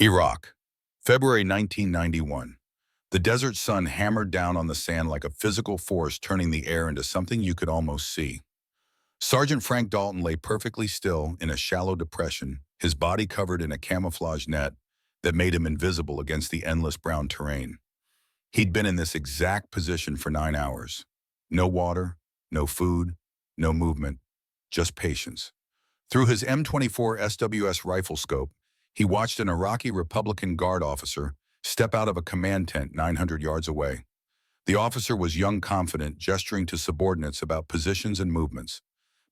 Iraq, February 1991. The desert sun hammered down on the sand like a physical force, turning the air into something you could almost see. Sergeant Frank Dalton lay perfectly still in a shallow depression, his body covered in a camouflage net that made him invisible against the endless brown terrain. He'd been in this exact position for 9 hours. No water, no food, no movement, just patience. Through his M24 SWS rifle scope, he watched an Iraqi Republican Guard officer step out of a command tent 900 yards away. The officer was young, confident, gesturing to subordinates about positions and movements.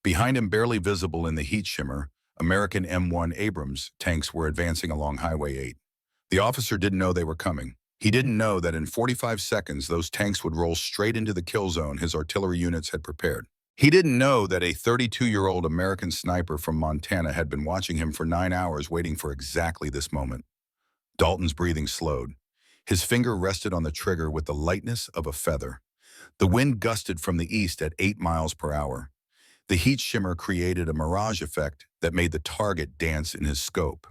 Behind him, barely visible in the heat shimmer, American M1 Abrams tanks were advancing along Highway 8. The officer didn't know they were coming. He didn't know that in 45 seconds those tanks would roll straight into the kill zone his artillery units had prepared. He didn't know that a 32-year-old American sniper from Montana had been watching him for 9 hours, waiting for exactly this moment. Dalton's breathing slowed. His finger rested on the trigger with the lightness of a feather. The wind gusted from the east at 8 miles per hour. The heat shimmer created a mirage effect that made the target dance in his scope.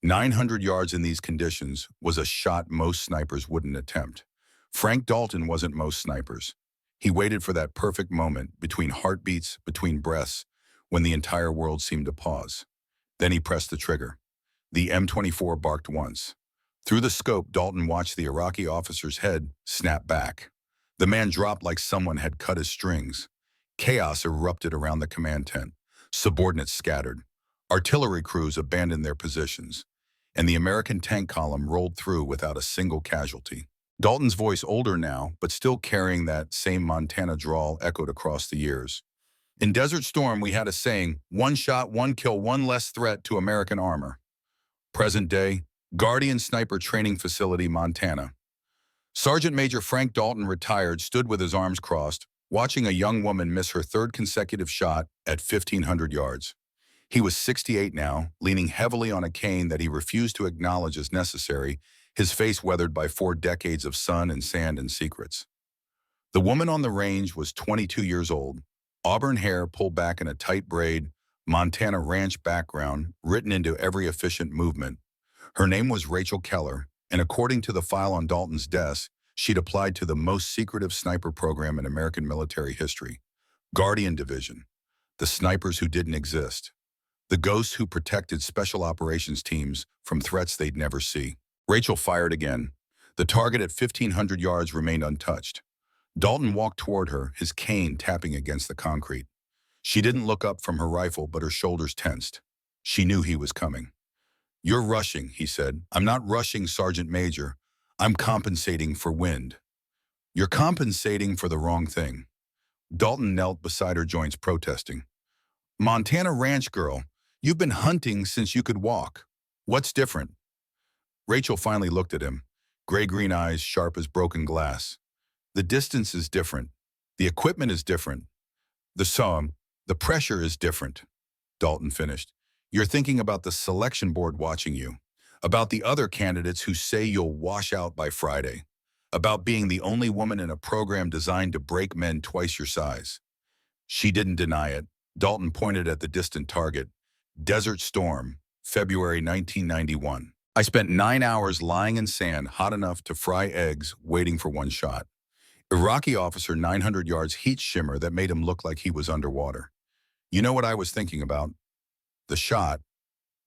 900 yards in these conditions was a shot most snipers wouldn't attempt. Frank Dalton wasn't most snipers. He waited for that perfect moment, between heartbeats, between breaths, when the entire world seemed to pause. Then he pressed the trigger. The M24 barked once. Through the scope, Dalton watched the Iraqi officer's head snap back. The man dropped like someone had cut his strings. Chaos erupted around the command tent. Subordinates scattered. Artillery crews abandoned their positions. And the American tank column rolled through without a single casualty. Dalton's voice, older now, but still carrying that same Montana drawl, echoed across the years. In Desert Storm, we had a saying, one shot, one kill, one less threat to American armor. Present day, Guardian Sniper Training Facility, Montana. Sergeant Major Frank Dalton, retired, stood with his arms crossed, watching a young woman miss her third consecutive shot at 1,500 yards. He was 68 now, leaning heavily on a cane that he refused to acknowledge as necessary, his face weathered by 4 decades of sun and sand and secrets. The woman on the range was 22 years old, auburn hair pulled back in a tight braid, Montana ranch background written into every efficient movement. Her name was Rachel Keller, and according to the file on Dalton's desk, she'd applied to the most secretive sniper program in American military history. Guardian Division, the snipers who didn't exist. The ghosts who protected special operations teams from threats they'd never see. Rachel fired again. The target at 1,500 yards remained untouched. Dalton walked toward her, his cane tapping against the concrete. She didn't look up from her rifle, but her shoulders tensed. She knew he was coming. "You're rushing," he said. "I'm not rushing, Sergeant Major. I'm compensating for wind." "You're compensating for the wrong thing." Dalton knelt beside her joints, protesting. "Montana ranch girl, you've been hunting since you could walk. What's different?" Rachel finally looked at him, gray-green eyes sharp as broken glass. "The distance is different. The equipment is different. The pressure is different," Dalton finished. "You're thinking about the selection board watching you, about the other candidates who say you'll wash out by Friday, about being the only woman in a program designed to break men twice your size." She didn't deny it. Dalton pointed at the distant target. Desert Storm, February 1991. "I spent 9 hours lying in sand hot enough to fry eggs, waiting for one shot." Iraqi officer, 900 yards, heat shimmer that made him look like he was underwater. "You know what I was thinking about? The shot.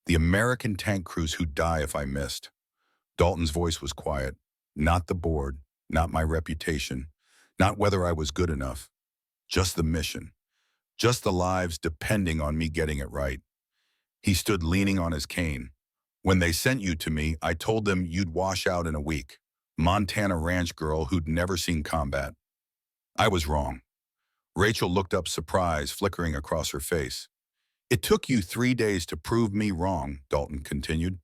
The American tank crews who'd die if I missed." Dalton's voice was quiet. "Not the board, not my reputation, not whether I was good enough. Just the mission. Just the lives depending on me getting it right." He stood leaning on his cane. "When they sent you to me, I told them you'd wash out in a week. Montana ranch girl who'd never seen combat. I was wrong." Rachel looked up, surprise flickering across her face. "It took you 3 days to prove me wrong," Dalton continued.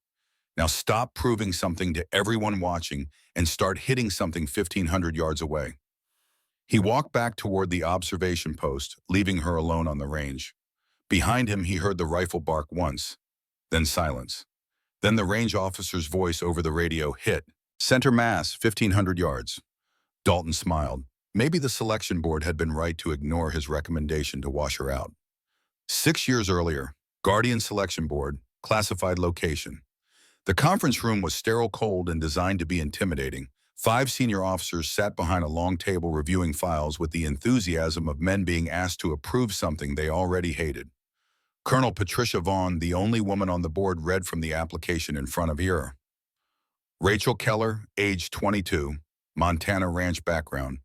"Now stop proving something to everyone watching and start hitting something 1,500 yards away." He walked back toward the observation post, leaving her alone on the range. Behind him, he heard the rifle bark once, then silence. Then the range officer's voice over the radio hit. "Center mass, 1,500 yards." Dalton smiled. Maybe the selection board had been right to ignore his recommendation to wash her out. 6 years earlier, Guardian Selection Board, classified location. The conference room was sterile cold and designed to be intimidating. 5 senior officers sat behind a long table reviewing files with the enthusiasm of men being asked to approve something they already hated. Colonel Patricia Vaughn, the only woman on the board, read from the application in front of her. Rachel Keller, age 22, Montana ranch background,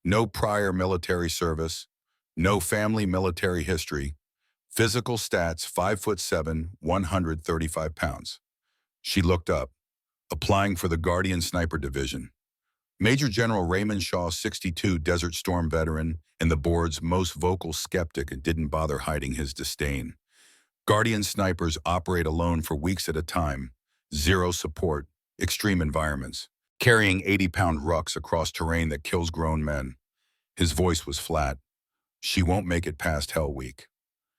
no prior military service, no family military history, physical stats 5'7", 135 pounds. She looked up, applying for the Guardian Sniper Division. Major General Raymond Shaw, 62, Desert Storm veteran, and the board's most vocal skeptic, didn't bother hiding his disdain. Guardian snipers operate alone for weeks at a time, zero support, extreme environments, carrying 80-pound rucks across terrain that kills grown men. His voice was flat. She won't make it past Hell Week.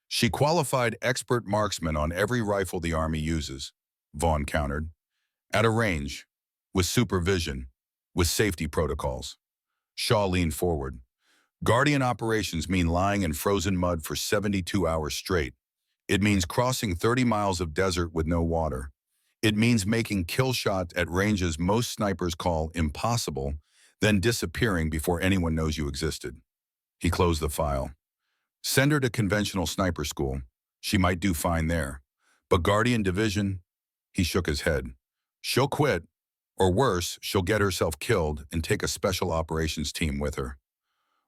She qualified expert marksman on every rifle the Army uses, Vaughn countered. At a range, with supervision, with safety protocols. Shaw leaned forward. Guardian operations mean lying in frozen mud for 72 hours straight. It means crossing 30 miles of desert with no water. It means making kill shots at ranges most snipers call impossible, then disappearing before anyone knows you existed. He closed the file. Send her to conventional sniper school. She might do fine there. But Guardian Division? He shook his head. She'll quit, or worse, she'll get herself killed and take a special operations team with her.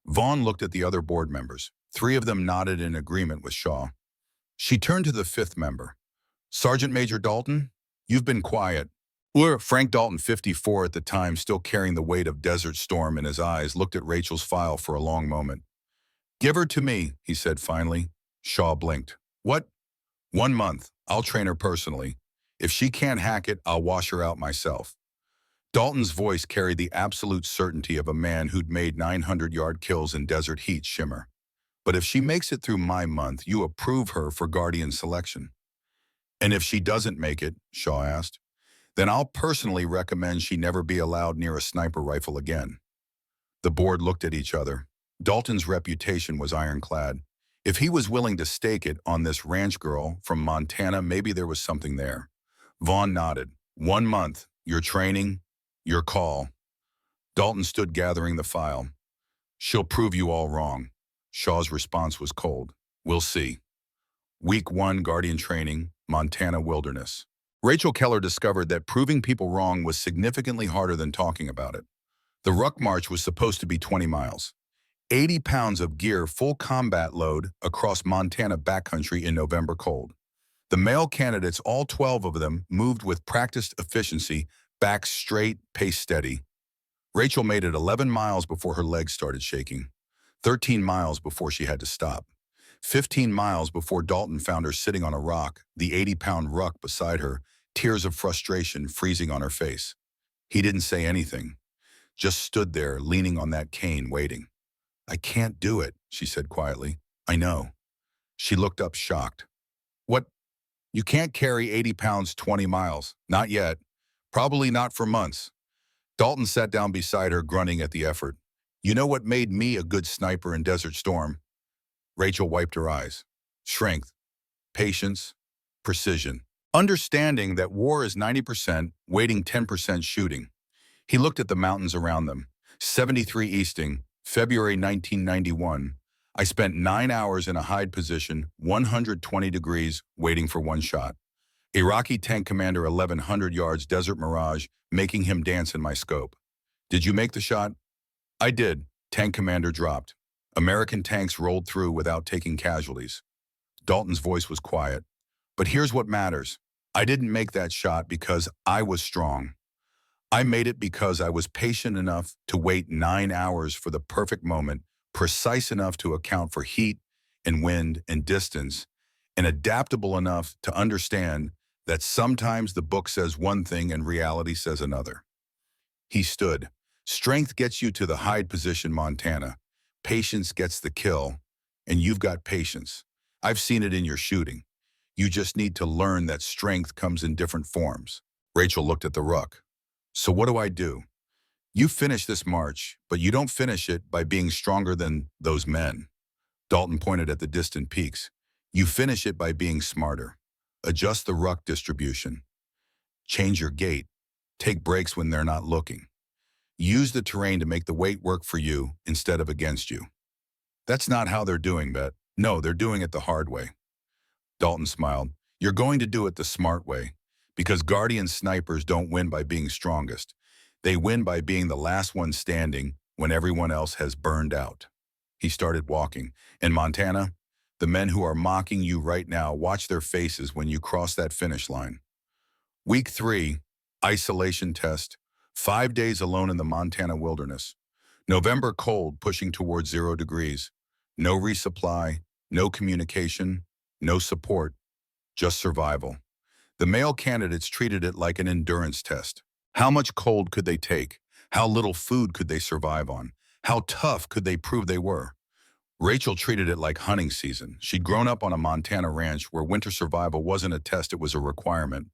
Vaughn looked at the other board members. 3 of them nodded in agreement with Shaw. She turned to the 5th member. Sergeant Major Dalton, you've been quiet. Frank Dalton, 54 at the time, still carrying the weight of Desert Storm in his eyes, looked at Rachel's file for a long moment. Give her to me, he said finally. Shaw blinked. What? 1 month. I'll train her personally. If she can't hack it, I'll wash her out myself. Dalton's voice carried the absolute certainty of a man who'd made 900-yard kills in desert heat shimmer. But if she makes it through my month, you approve her for Guardian selection. And if she doesn't make it, Shaw asked, then I'll personally recommend she never be allowed near a sniper rifle again. The board looked at each other. Dalton's reputation was ironclad. If he was willing to stake it on this ranch girl from Montana, maybe there was something there. Vaughn nodded. 1 month, your training, your call. Dalton stood gathering the file. She'll prove you all wrong. Shaw's response was cold. We'll see. Week 1, Guardian training, Montana wilderness. Rachel Keller discovered that proving people wrong was significantly harder than talking about it. The ruck march was supposed to be 20 miles. 80 pounds of gear, full combat load, across Montana backcountry in November cold. The male candidates, all 12 of them, moved with practiced efficiency, back straight, pace steady. Rachel made it 11 miles before her legs started shaking, 13 miles before she had to stop, 15 miles before Dalton found her sitting on a rock, the 80-pound ruck beside her, tears of frustration freezing on her face. He didn't say anything, just stood there leaning on that cane waiting. I can't do it, she said quietly. I know. She looked up shocked. What? You can't carry 80 pounds 20 miles. Not yet. Probably not for months. Dalton sat down beside her, grunting at the effort. You know what made me a good sniper in Desert Storm? Rachel wiped her eyes. Strength, patience, precision. Understanding that war is 90%, waiting 10% shooting. He looked at the mountains around them. 73 Easting, February 1991. I spent 9 hours in a hide position, 120 degrees, waiting for one shot. Iraqi tank commander 1,100 yards, Desert Mirage, making him dance in my scope. Did you make the shot? I did. Tank commander dropped. American tanks rolled through without taking casualties. Dalton's voice was quiet. But here's what matters. I didn't make that shot because I was strong. I made it because I was patient enough to wait 9 hours for the perfect moment, precise enough to account for heat and wind and distance, and adaptable enough to understand that sometimes the book says one thing and reality says another. He stood. Strength gets you to the hide position, Montana. Patience gets the kill, and you've got patience. I've seen it in your shooting. You just need to learn that strength comes in different forms. Rachel looked at the ruck. So what do? You finish this march, but you don't finish it by being stronger than those men. Dalton pointed at the distant peaks. You finish it by being smarter. Adjust the ruck distribution. Change your gait. Take breaks when they're not looking. Use the terrain to make the weight work for you instead of against you. That's not how they're doing, Bet. No, they're doing it the hard way. Dalton smiled. You're going to do it the smart way. Because Guardian snipers don't win by being strongest. They win by being the last one standing when everyone else has burned out. He started walking. In Montana, the men who are mocking you right now, watch their faces when you cross that finish line. Week 3, isolation test. 5 days alone in the Montana wilderness. November cold, pushing towards 0 degrees. No resupply, no communication, no support, just survival. The male candidates treated it like an endurance test. How much cold could they take? How little food could they survive on? How tough could they prove they were? Rachel treated it like hunting season. She'd grown up on a Montana ranch where winter survival wasn't a test, it was a requirement.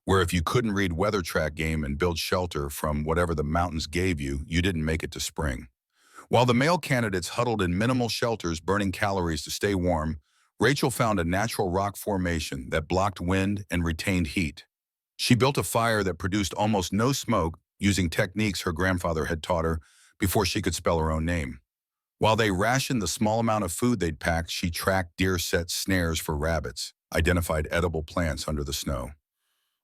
Where if you couldn't read weather track game and build shelter from whatever the mountains gave you, you didn't make it to spring. While the male candidates huddled in minimal shelters burning calories to stay warm, Rachel found a natural rock formation that blocked wind and retained heat. She built a fire that produced almost no smoke using techniques her grandfather had taught her before she could spell her own name. While they rationed the small amount of food they'd packed, she tracked deer-set snares for rabbits, identified edible plants under the snow.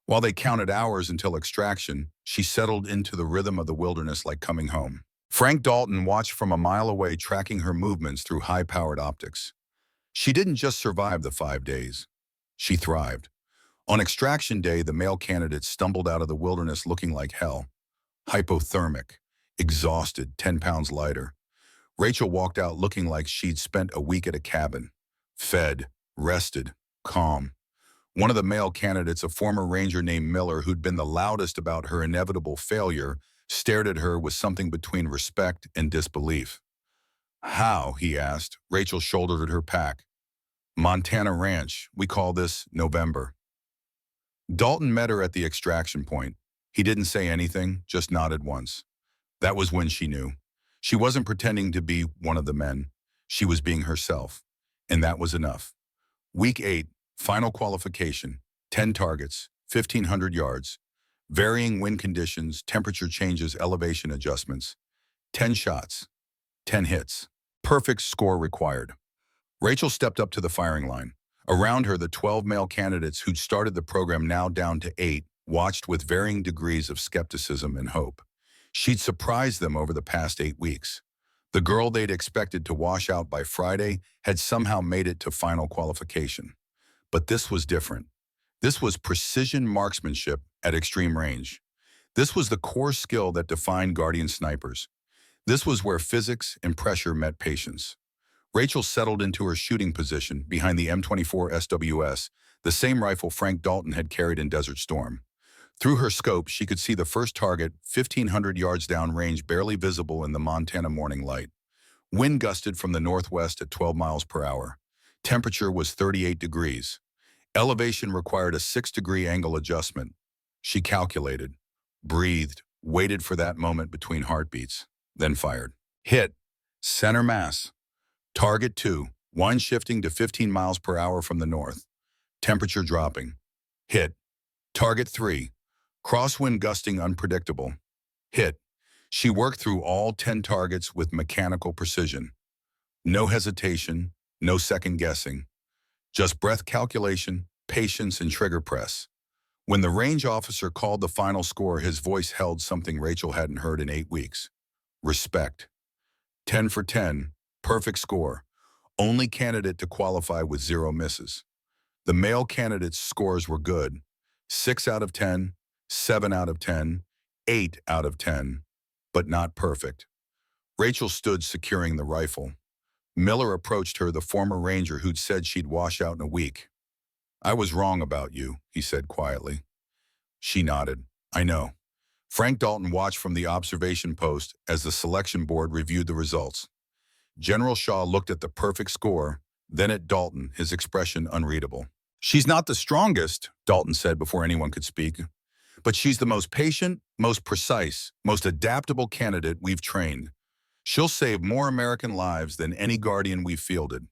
While they counted hours until extraction, she settled into the rhythm of the wilderness like coming home. Frank Dalton watched from a mile away, tracking her movements through high-powered optics. She didn't just survive the 5 days. She thrived. On extraction day, the male candidates stumbled out of the wilderness looking like hell. Hypothermic, exhausted, 10 pounds lighter. Rachel walked out looking like she'd spent a week at a cabin. Fed, rested, calm. One of the male candidates, a former ranger named Miller, who'd been the loudest about her inevitable failure, stared at her with something between respect and disbelief. How? He asked. Rachel shouldered her pack. Montana Ranch. We call this November. Dalton met her at the extraction point. He didn't say anything, just nodded once. That was when she knew. She wasn't pretending to be one of the men. She was being herself. And that was enough. Week 8, final qualification. 10 targets, 1,500 yards. Varying wind conditions, temperature changes, elevation adjustments. 10 shots, 10 hits. Perfect score required. Rachel stepped up to the firing line. Around her, the 12 male candidates who'd started the program, now down to 8, watched with varying degrees of skepticism and hope. She'd surprised them over the past 8 weeks. The girl they'd expected to wash out by Friday had somehow made it to final qualification. But this was different. This was precision marksmanship at extreme range. This was the core skill that defined Guardian snipers. This was where physics and pressure met patience. Rachel settled into her shooting position behind the M24 SWS, the same rifle Frank Dalton had carried in Desert Storm. Through her scope, she could see the first target, 1,500 yards downrange, barely visible in the Montana morning light. Wind gusted from the northwest at 12 miles per hour. Temperature was 38 degrees. Elevation required a 6-degree angle adjustment. She calculated, breathed, waited for that moment between heartbeats, then fired. Hit. Center mass. Target 2. Wind shifting to 15 miles per hour from the north. Temperature dropping. Hit. Target 3. Crosswind gusting unpredictable. Hit. She worked through all 10 targets with mechanical precision. No hesitation, no second guessing. Just breath calculation, patience, and trigger press. When the range officer called the final score, his voice held something Rachel hadn't heard in 8 weeks. Respect. 10 for 10, perfect score. Only candidate to qualify with 0 misses. The male candidates' scores were good. 6 out of 10, 7 out of 10, 8 out of 10, but not perfect. Rachel stood securing the rifle. Miller approached her, the former ranger who'd said she'd wash out in a week. I was wrong about you, he said quietly. She nodded. I know. Frank Dalton watched from the observation post as the selection board reviewed the results. General Shaw looked at the perfect score, then at Dalton, his expression unreadable. She's not the strongest, Dalton said before anyone could speak, but she's the most patient, most precise, most adaptable candidate we've trained. She'll save more American lives than any Guardian we've fielded.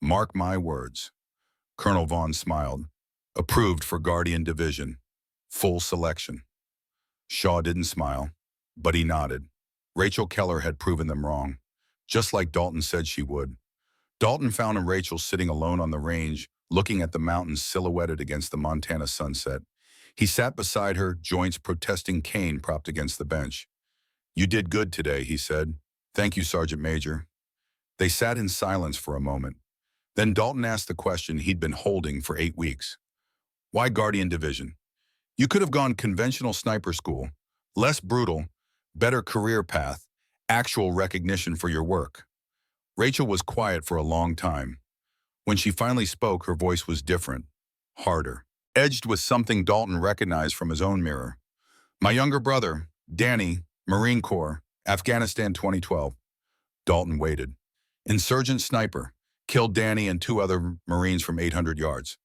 Mark my words. Colonel Vaughn smiled. Approved for Guardian Division. Full selection. Shaw didn't smile, but he nodded. Rachel Keller had proven them wrong, just like Dalton said she would. Dalton found Rachel sitting alone on the range, looking at the mountains silhouetted against the Montana sunset. He sat beside her, joints protesting cane propped against the bench. "You did good today," he said. "Thank you, Sergeant Major." They sat in silence for a moment. Then Dalton asked the question he'd been holding for 8 weeks. "Why Guardian Division? You could have gone conventional sniper school. Less brutal, better career path, actual recognition for your work." Rachel was quiet for a long time. When she finally spoke, her voice was different, harder, edged with something Dalton recognized from his own mirror. "My younger brother, Danny, Marine Corps, Afghanistan 2012. Dalton waited. "Insurgent sniper, killed Danny and 2 other Marines from 800 yards.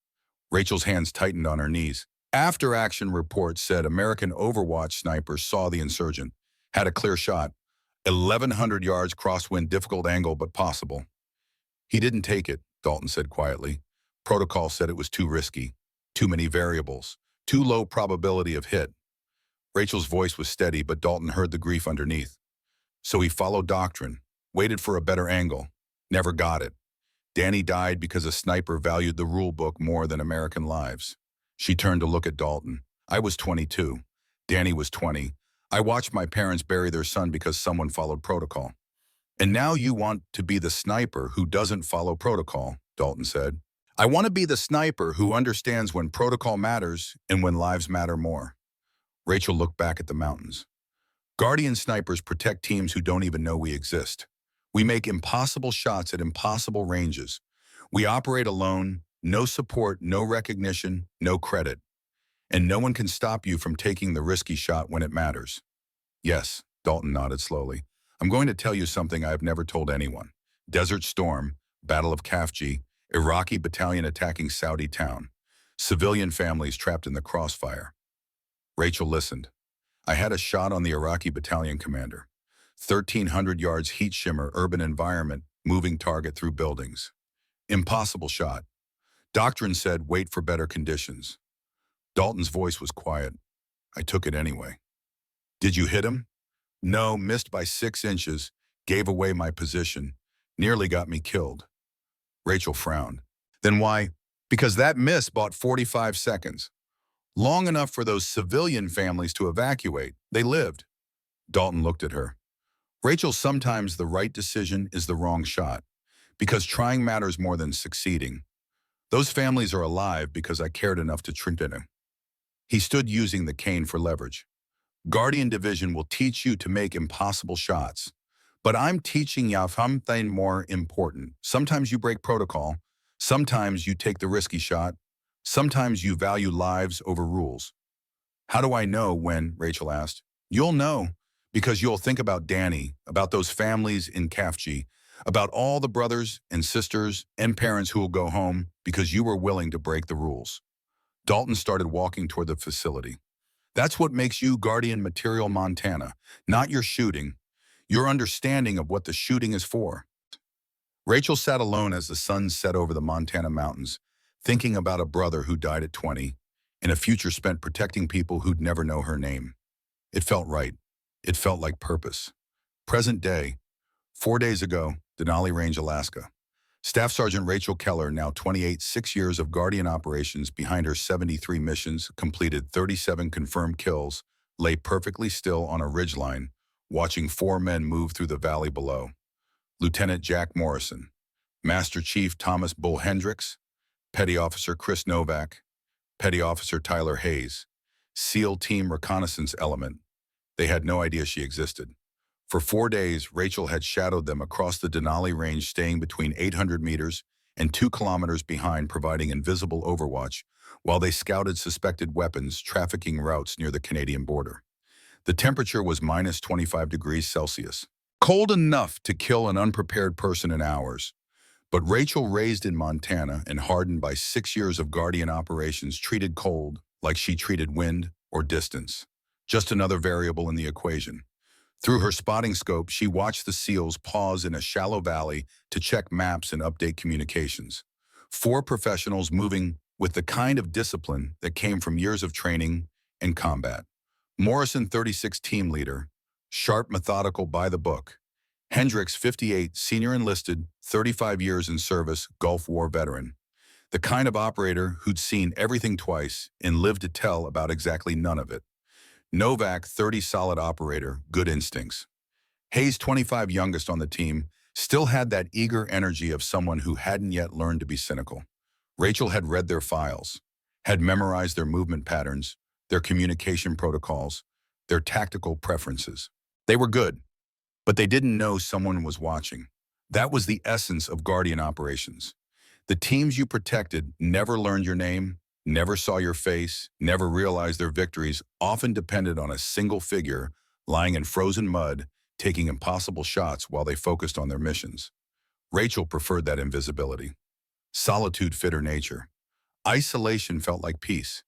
Rachel's hands tightened on her knees. After-action reports said American Overwatch snipers saw the insurgent, had a clear shot, 1,100 yards crosswind, difficult angle but possible. He didn't take it," Dalton said quietly. "Protocol said it was too risky, too many variables, too low probability of hit." Rachel's voice was steady, but Dalton heard the grief underneath. "So he followed doctrine, waited for a better angle, never got it. Danny died because a sniper valued the rule book more than American lives." She turned to look at Dalton. "I was 22. Danny was 20. I watched my parents bury their son because someone followed protocol. And now you want to be the sniper who doesn't follow protocol," Dalton said. "I want to be the sniper who understands when protocol matters and when lives matter more." Rachel looked back at the mountains. "Guardian snipers protect teams who don't even know we exist. We make impossible shots at impossible ranges. We operate alone, no support, no recognition, no credit. And no one can stop you from taking the risky shot when it matters." "Yes," Dalton nodded slowly. "I'm going to tell you something I've never told anyone. Desert Storm, Battle of Khafji, Iraqi battalion attacking Saudi town. Civilian families trapped in the crossfire." Rachel listened. "I had a shot on the Iraqi battalion commander. 1,300 yards heat shimmer, urban environment, moving target through buildings. Impossible shot. Doctrine said wait for better conditions." Dalton's voice was quiet. "I took it anyway." "Did you hit him?" "No, missed by 6 inches, gave away my position, nearly got me killed." Rachel frowned. "Then why?" "Because that miss bought 45 seconds. Long enough for those civilian families to evacuate. They lived." Dalton looked at her. "Rachel, sometimes the right decision is the wrong shot, because trying matters more than succeeding. Those families are alive because I cared enough to treat them." He stood using the cane for leverage. "Guardian Division will teach you to make impossible shots. But I'm teaching you something more important. Sometimes you break protocol. Sometimes you take the risky shot. Sometimes you value lives over rules." "How do I know when?" Rachel asked. "You'll know, because you'll think about Danny, about those families in Khafji, about all the brothers and sisters and parents who will go home because you were willing to break the rules." Dalton started walking toward the facility. "That's what makes you Guardian Material Montana, not your shooting, your understanding of what the shooting is for." Rachel sat alone as the sun set over the Montana mountains, thinking about a brother who died at 20 and a future spent protecting people who'd never know her name. It felt right. It felt like purpose. Present day. 4 days ago, Denali Range, Alaska. Staff Sergeant Rachel Keller, now 28, 6 years of Guardian operations behind her 73 missions, completed 37 confirmed kills, lay perfectly still on a ridgeline, watching 4 men move through the valley below. Lieutenant Jack Morrison, Master Chief Thomas Bull Hendricks, Petty Officer Chris Novak, Petty Officer Tyler Hayes, SEAL Team Reconnaissance Element. They had no idea she existed. For 4 days, Rachel had shadowed them across the Denali Range, staying between 800 meters and 2 kilometers behind, providing invisible overwatch, while they scouted suspected weapons trafficking routes near the Canadian border. The temperature was minus 25 degrees Celsius. Cold enough to kill an unprepared person in hours. But Rachel, raised in Montana and hardened by 6 years of Guardian operations, treated cold like she treated wind or distance. Just another variable in the equation. Through her spotting scope, she watched the SEALs pause in a shallow valley to check maps and update communications. 4 professionals moving with the kind of discipline that came from years of training and combat. Morrison, 36, team leader, sharp, methodical, by the book. Hendricks, 58, senior enlisted, 35 years in service, Gulf War veteran. The kind of operator who'd seen everything twice and lived to tell about exactly none of it. Novak, 30, solid operator, good instincts. Hayes, 25, youngest on the team, still had that eager energy of someone who hadn't yet learned to be cynical. Rachel had read their files, had memorized their movement patterns, their communication protocols, their tactical preferences. They were good, but they didn't know someone was watching. That was the essence of Guardian operations. The teams you protected never learned your name, never saw your face, never realized their victories often depended on a single figure lying in frozen mud, taking impossible shots while they focused on their missions. Rachel preferred that invisibility. Solitude fit her nature. Isolation felt like peace.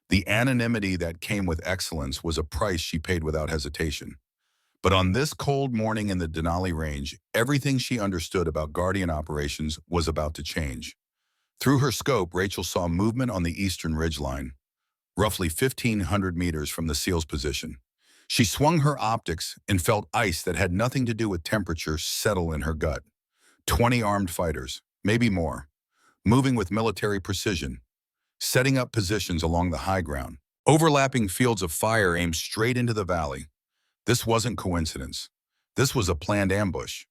The anonymity that came with excellence was a price she paid without hesitation. But on this cold morning in the Denali Range, everything she understood about Guardian operations was about to change. Through her scope, Rachel saw movement on the eastern ridgeline, roughly 1,500 meters from the SEAL's position. She swung her optics and felt ice that had nothing to do with temperature settle in her gut. 20 armed fighters, maybe more, moving with military precision, setting up positions along the high ground, overlapping fields of fire aimed straight into the valley. This wasn't coincidence. This was a planned ambush,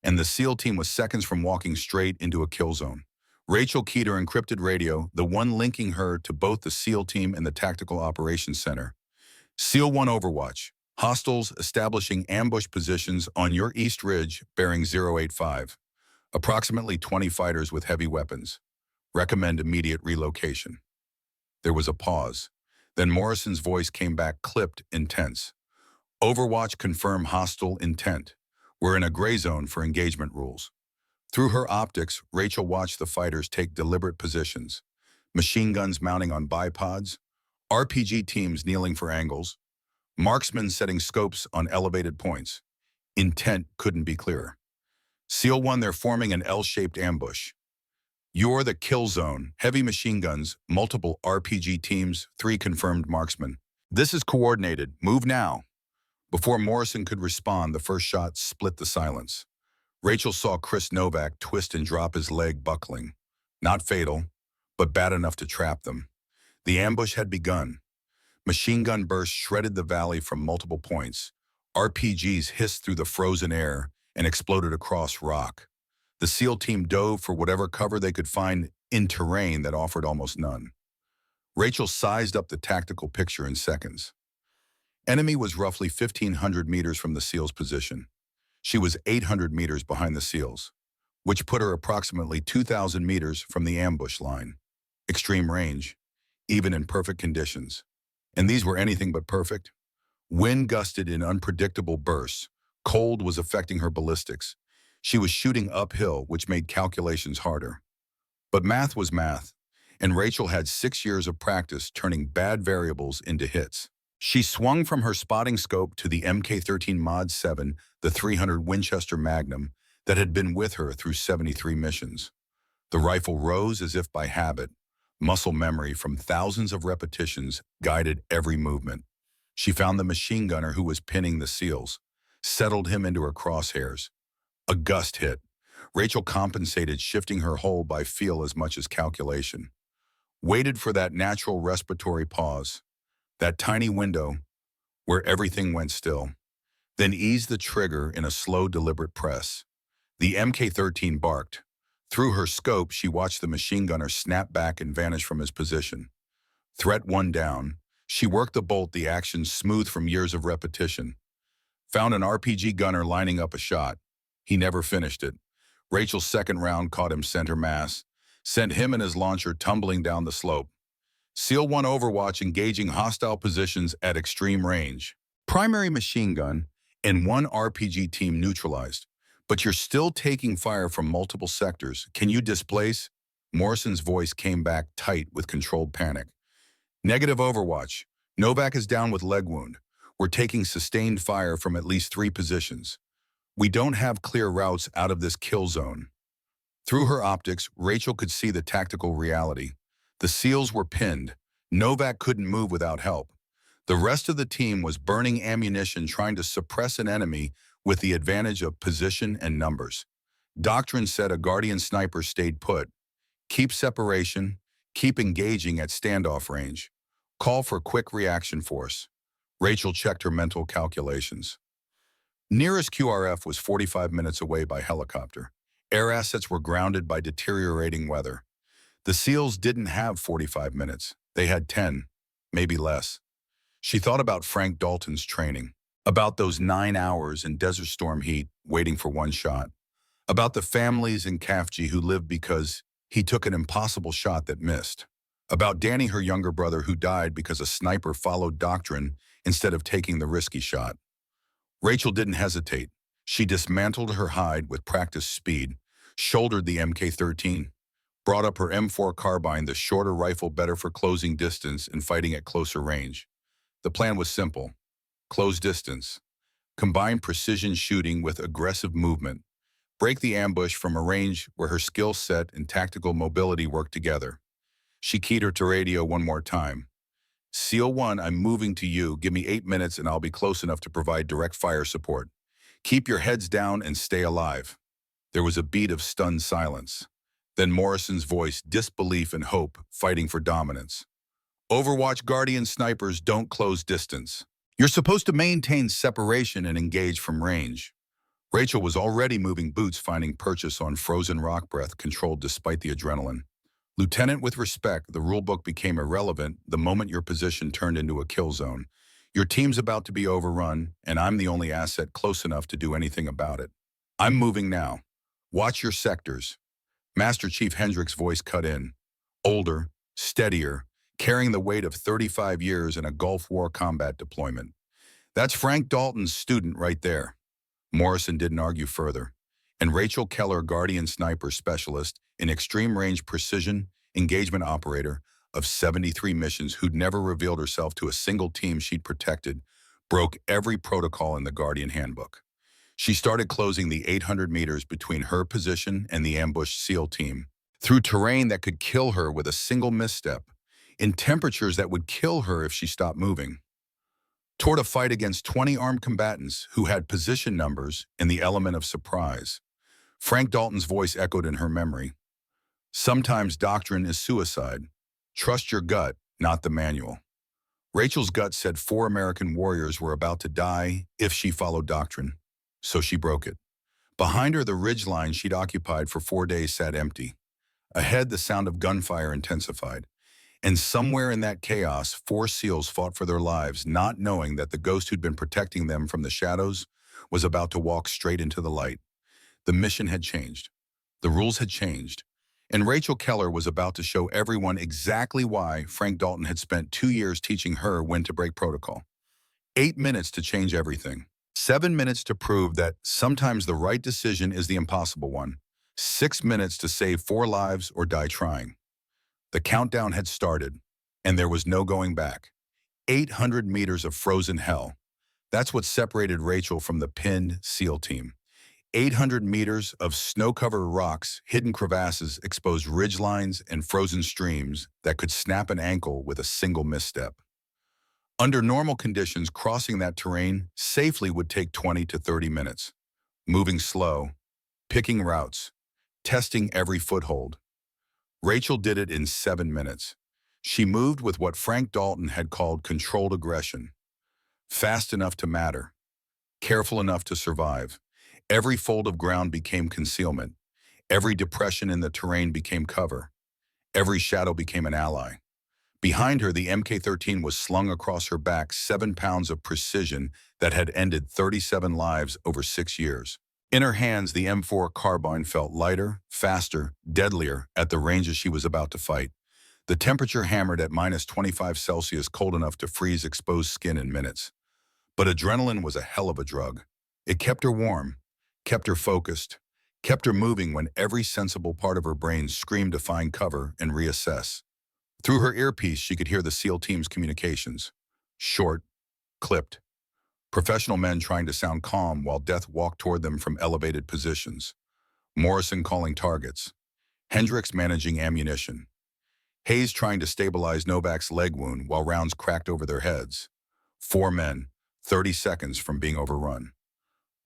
and the SEAL team was seconds from walking straight into a kill zone. Rachel keyed her encrypted radio, the one linking her to both the SEAL team and the Tactical Operations Center. SEAL 1 Overwatch. Hostiles establishing ambush positions on your east ridge bearing 085. Approximately 20 fighters with heavy weapons. Recommend immediate relocation. There was a pause. Then Morrison's voice came back, clipped, intense. Overwatch, confirm hostile intent. We're in a gray zone for engagement rules. Through her optics, Rachel watched the fighters take deliberate positions. Machine guns mounting on bipods, RPG teams kneeling for angles, marksmen setting scopes on elevated points. Intent couldn't be clearer. SEAL 1, they're forming an L-shaped ambush. You're the kill zone, heavy machine guns, multiple RPG teams, 3 confirmed marksmen. This is coordinated, move now. Before Morrison could respond, the first shot split the silence. Rachel saw Chris Novak twist and drop his leg, buckling. Not fatal, but bad enough to trap them. The ambush had begun. Machine gun bursts shredded the valley from multiple points. RPGs hissed through the frozen air and exploded across rock. The SEAL team dove for whatever cover they could find in terrain that offered almost none. Rachel sized up the tactical picture in seconds. Enemy was roughly 1,500 meters from the SEAL's position. She was 800 meters behind the SEALs, which put her approximately 2,000 meters from the ambush line. Extreme range, even in perfect conditions. And these were anything but perfect. Wind gusted in unpredictable bursts. Cold was affecting her ballistics. She was shooting uphill, which made calculations harder. But math was math, and Rachel had 6 years of practice turning bad variables into hits. She swung from her spotting scope to the Mk13 Mod 7, the .300 Winchester Magnum that had been with her through 73 missions. The rifle rose as if by habit. Muscle memory from thousands of repetitions guided every movement. She found the machine gunner who was pinning the SEALs, settled him into her crosshairs. A gust hit. Rachel compensated, shifting her hold by feel as much as calculation. Waited for that natural respiratory pause, that tiny window where everything went still. Then eased the trigger in a slow, deliberate press. The Mk13 barked. Through her scope, she watched the machine gunner snap back and vanish from his position. Threat 1 down. She worked the bolt, the action smooth from years of repetition. Found an RPG gunner lining up a shot. He never finished it. Rachel's second round caught him center mass, sent him and his launcher tumbling down the slope. SEAL 1 Overwatch engaging hostile positions at extreme range. Primary machine gun and 1 RPG team neutralized. But you're still taking fire from multiple sectors. Can you displace? Morrison's voice came back tight with controlled panic. Negative, Overwatch. Novak is down with leg wound. We're taking sustained fire from at least 3 positions. We don't have clear routes out of this kill zone. Through her optics, Rachel could see the tactical reality. The SEALs were pinned. Novak couldn't move without help. The rest of the team was burning ammunition trying to suppress an enemy with the advantage of position and numbers. Doctrine said a Guardian sniper stayed put. Keep separation, keep engaging at standoff range. Call for quick reaction force. Rachel checked her mental calculations. Nearest QRF was 45 minutes away by helicopter. Air assets were grounded by deteriorating weather. The SEALs didn't have 45 minutes. They had 10, maybe less. She thought about Frank Dalton's training, about those 9 hours in Desert Storm heat waiting for one shot, about the families in Kafji who lived because he took an impossible shot that missed, about Danny, her younger brother, who died because a sniper followed Doctrine instead of taking the risky shot. Rachel didn't hesitate. She dismantled her hide with practiced speed, shouldered the MK-13, brought up her M4 carbine, the shorter rifle better for closing distance and fighting at closer range. The plan was simple. Close distance. Combine precision shooting with aggressive movement. Break the ambush from a range where her skill set and tactical mobility work together. She keyed her to radio one more time. SEAL 1, I'm moving to you. Give me 8 minutes and I'll be close enough to provide direct fire support. Keep your heads down and stay alive. There was a beat of stunned silence. Then Morrison's voice, disbelief and hope, fighting for dominance. Overwatch Guardian snipers don't close distance. You're supposed to maintain separation and engage from range. Rachel was already moving boots, finding purchase on frozen rock breath controlled despite the adrenaline. Lieutenant, with respect, the rulebook became irrelevant the moment your position turned into a kill zone. Your team's about to be overrun, and I'm the only asset close enough to do anything about it. I'm moving now. Watch your sectors. Master Chief Hendrick's voice cut in. Older, steadier, carrying the weight of 35 years in a Gulf War combat deployment. That's Frank Dalton's student right there. Morrison didn't argue further. And Rachel Keller, Guardian sniper specialist in extreme range precision engagement operator of 73 missions who'd never revealed herself to a single team she'd protected, broke every protocol in the Guardian handbook. She started closing the 800 meters between her position and the ambushed SEAL team, through terrain that could kill her with a single misstep, in temperatures that would kill her if she stopped moving, toward a fight against 20 armed combatants who had position numbers and the element of surprise. Frank Dalton's voice echoed in her memory. Sometimes doctrine is suicide. Trust your gut, not the manual. Rachel's gut said 4 American warriors were about to die if she followed doctrine, so she broke it. Behind her, the ridgeline she'd occupied for 4 days sat empty. Ahead, the sound of gunfire intensified. And somewhere in that chaos, 4 SEALs fought for their lives, not knowing that the ghost who'd been protecting them from the shadows was about to walk straight into the light. The mission had changed. The rules had changed. And Rachel Keller was about to show everyone exactly why Frank Dalton had spent 2 years teaching her when to break protocol. 8 minutes to change everything. 7 minutes to prove that sometimes the right decision is the impossible one. 6 minutes to save 4 lives or die trying. The countdown had started, and there was no going back. 800 meters of frozen hell. That's what separated Rachel from the pinned SEAL team. 800 meters of snow-covered rocks, hidden crevasses, exposed ridgelines, and frozen streams that could snap an ankle with a single misstep. Under normal conditions, crossing that terrain safely would take 20 to 30 minutes. Moving slow, picking routes, testing every foothold. Rachel did it in 7 minutes. She moved with what Frank Dalton had called controlled aggression. Fast enough to matter. Careful enough to survive. Every fold of ground became concealment. Every depression in the terrain became cover. Every shadow became an ally. Behind her, the MK-13 was slung across her back, 7 pounds of precision that had ended 37 lives over 6 years. In her hands, the M4 carbine felt lighter, faster, deadlier at the ranges she was about to fight. The temperature hammered at -25°C, cold enough to freeze exposed skin in minutes. But adrenaline was a hell of a drug. It kept her warm, kept her focused, kept her moving when every sensible part of her brain screamed to find cover and reassess. Through her earpiece, she could hear the SEAL team's communications. Short, clipped. Professional men trying to sound calm while death walked toward them from elevated positions. Morrison calling targets. Hendricks managing ammunition. Hayes trying to stabilize Novak's leg wound while rounds cracked over their heads. 4 men, 30 seconds from being overrun.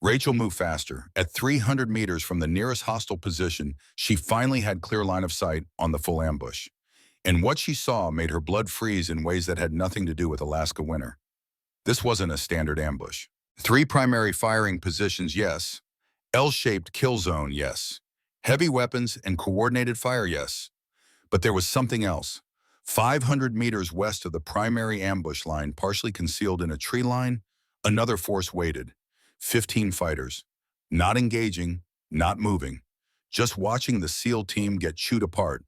Rachel moved faster. At 300 meters from the nearest hostile position, she finally had clear line of sight on the full ambush. And what she saw made her blood freeze in ways that had nothing to do with Alaska winter. This wasn't a standard ambush. 3 primary firing positions, yes. L-shaped kill zone, yes. Heavy weapons and coordinated fire, yes. But there was something else. 500 meters west of the primary ambush line, partially concealed in a tree line, another force waited. 15 fighters. Not engaging, not moving. Just watching the SEAL team get chewed apart.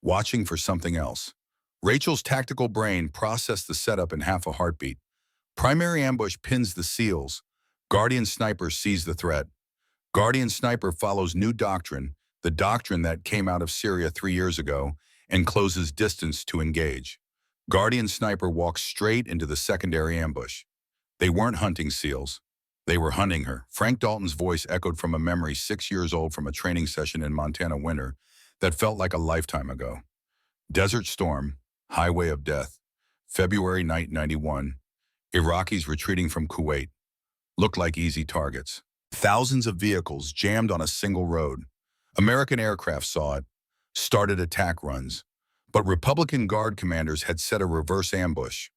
Watching for something else. Rachel's tactical brain processed the setup in half a heartbeat. Primary ambush pins the SEALs. Guardian sniper sees the threat. Guardian sniper follows new doctrine, the doctrine that came out of Syria 3 years ago, and closes distance to engage. Guardian sniper walks straight into the secondary ambush. They weren't hunting SEALs. They were hunting her. Frank Dalton's voice echoed from a memory 6 years old from a training session in Montana winter that felt like a lifetime ago. Desert Storm, Highway of Death, February night 91. Iraqis retreating from Kuwait. Looked like easy targets. Thousands of vehicles jammed on a single road. American aircraft saw it, started attack runs. But Republican Guard commanders had set a reverse ambush.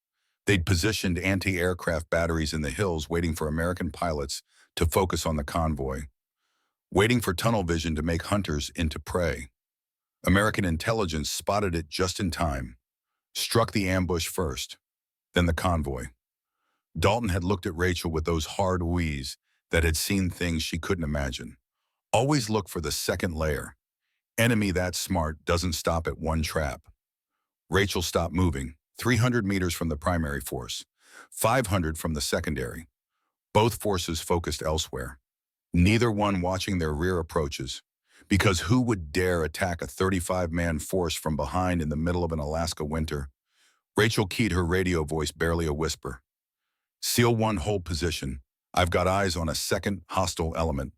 They'd positioned anti-aircraft batteries in the hills waiting for American pilots to focus on the convoy, waiting for tunnel vision to make hunters into prey. American intelligence spotted it just in time, struck the ambush first, then the convoy. Dalton had looked at Rachel with those hard wheeze that had seen things she couldn't imagine. Always look for the second layer. Enemy that smart doesn't stop at one trap. Rachel stopped moving, 300 meters from the primary force, 500 from the secondary. Both forces focused elsewhere. Neither one watching their rear approaches, because who would dare attack a 35-man force from behind in the middle of an Alaska winter? Rachel keyed her radio voice, barely a whisper. SEAL 1, hold position. I've got eyes on a second hostile element.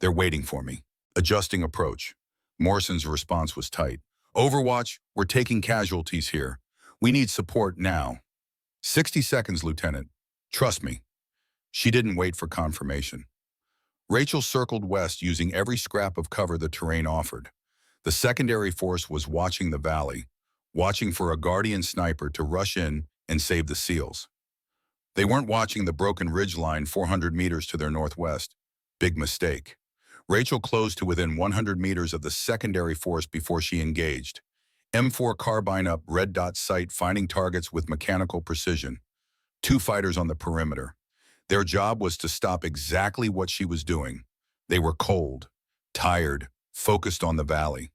They're waiting for me. Adjusting approach. Morrison's response was tight. Overwatch, we're taking casualties here. We need support now. 60 seconds, Lieutenant. Trust me. She didn't wait for confirmation. Rachel circled west using every scrap of cover the terrain offered. The secondary force was watching the valley, watching for a Guardian sniper to rush in and save the SEALs. They weren't watching the broken ridge line 400 meters to their northwest. Big mistake. Rachel closed to within 100 meters of the secondary force before she engaged. M4 carbine up, red dot sight, finding targets with mechanical precision. 2 fighters on the perimeter. Their job was to stop exactly what she was doing. They were cold, tired, focused on the valley.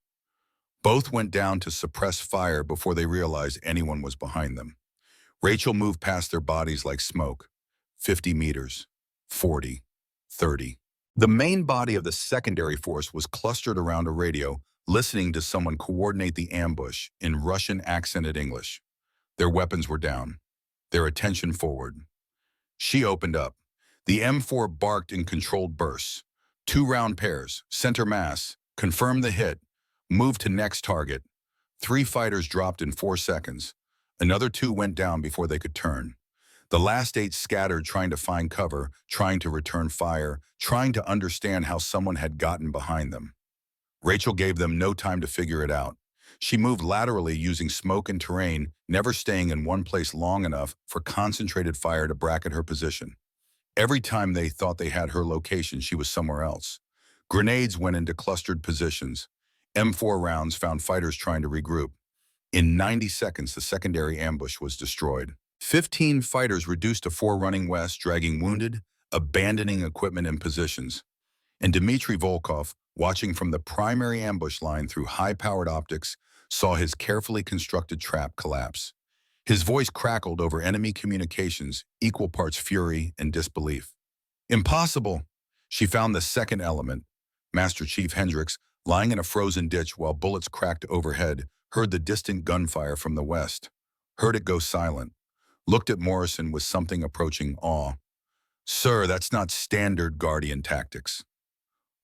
Both went down to suppress fire before they realized anyone was behind them. Rachel moved past their bodies like smoke. 50 meters, 40, 30. The main body of the secondary force was clustered around a radio, listening to someone coordinate the ambush in Russian-accented English. Their weapons were down, their attention forward. She opened up. The M4 barked in controlled bursts. 2 round pairs, center mass, confirmed the hit, moved to next target. 3 fighters dropped in 4 seconds. Another 2 went down before they could turn. The last 8 scattered, trying to find cover, trying to return fire, trying to understand how someone had gotten behind them. Rachel gave them no time to figure it out. She moved laterally using smoke and terrain, never staying in one place long enough for concentrated fire to bracket her position. Every time they thought they had her location, she was somewhere else. Grenades went into clustered positions. M4 rounds found fighters trying to regroup. In 90 seconds, the secondary ambush was destroyed. 15 fighters reduced to 4 running west, dragging wounded, abandoning equipment and positions. And Dmitry Volkov, watching from the primary ambush line through high-powered optics, saw his carefully constructed trap collapse. His voice crackled over enemy communications, equal parts fury and disbelief. Impossible! She found the second element. Master Chief Hendricks, lying in a frozen ditch while bullets cracked overhead, heard the distant gunfire from the west. Heard it go silent. Looked at Morrison with something approaching awe. Sir, that's not standard Guardian tactics.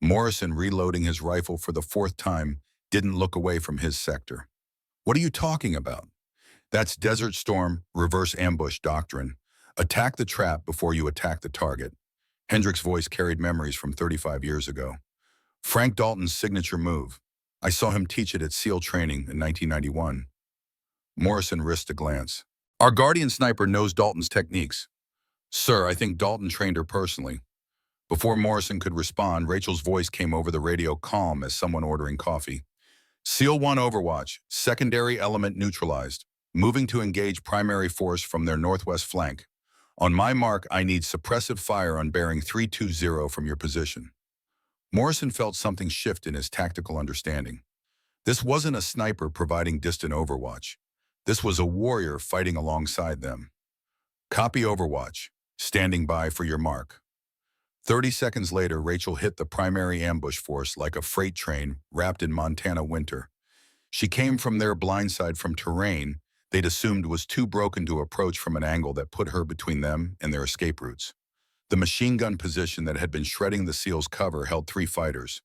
Morrison, reloading his rifle for the 4th time, didn't look away from his sector. What are you talking about? That's Desert Storm reverse ambush doctrine. Attack the trap before you attack the target. Hendrick's voice carried memories from 35 years ago. Frank Dalton's signature move. I saw him teach it at SEAL training in 1991. Morrison risked a glance. Our Guardian sniper knows Dalton's techniques. Sir, I think Dalton trained her personally. Before Morrison could respond, Rachel's voice came over the radio, calm as someone ordering coffee. SEAL 1 Overwatch, secondary element neutralized. Moving to engage primary force from their northwest flank. On my mark, I need suppressive fire on bearing 320 from your position. Morrison felt something shift in his tactical understanding. This wasn't a sniper providing distant overwatch. This was a warrior fighting alongside them. Copy Overwatch, standing by for your mark. 30 seconds later, Rachel hit the primary ambush force like a freight train wrapped in Montana winter. She came from their blindside from terrain they'd assumed was too broken to approach from an angle that put her between them and their escape routes. The machine gun position that had been shredding the SEAL's cover held 3 fighters,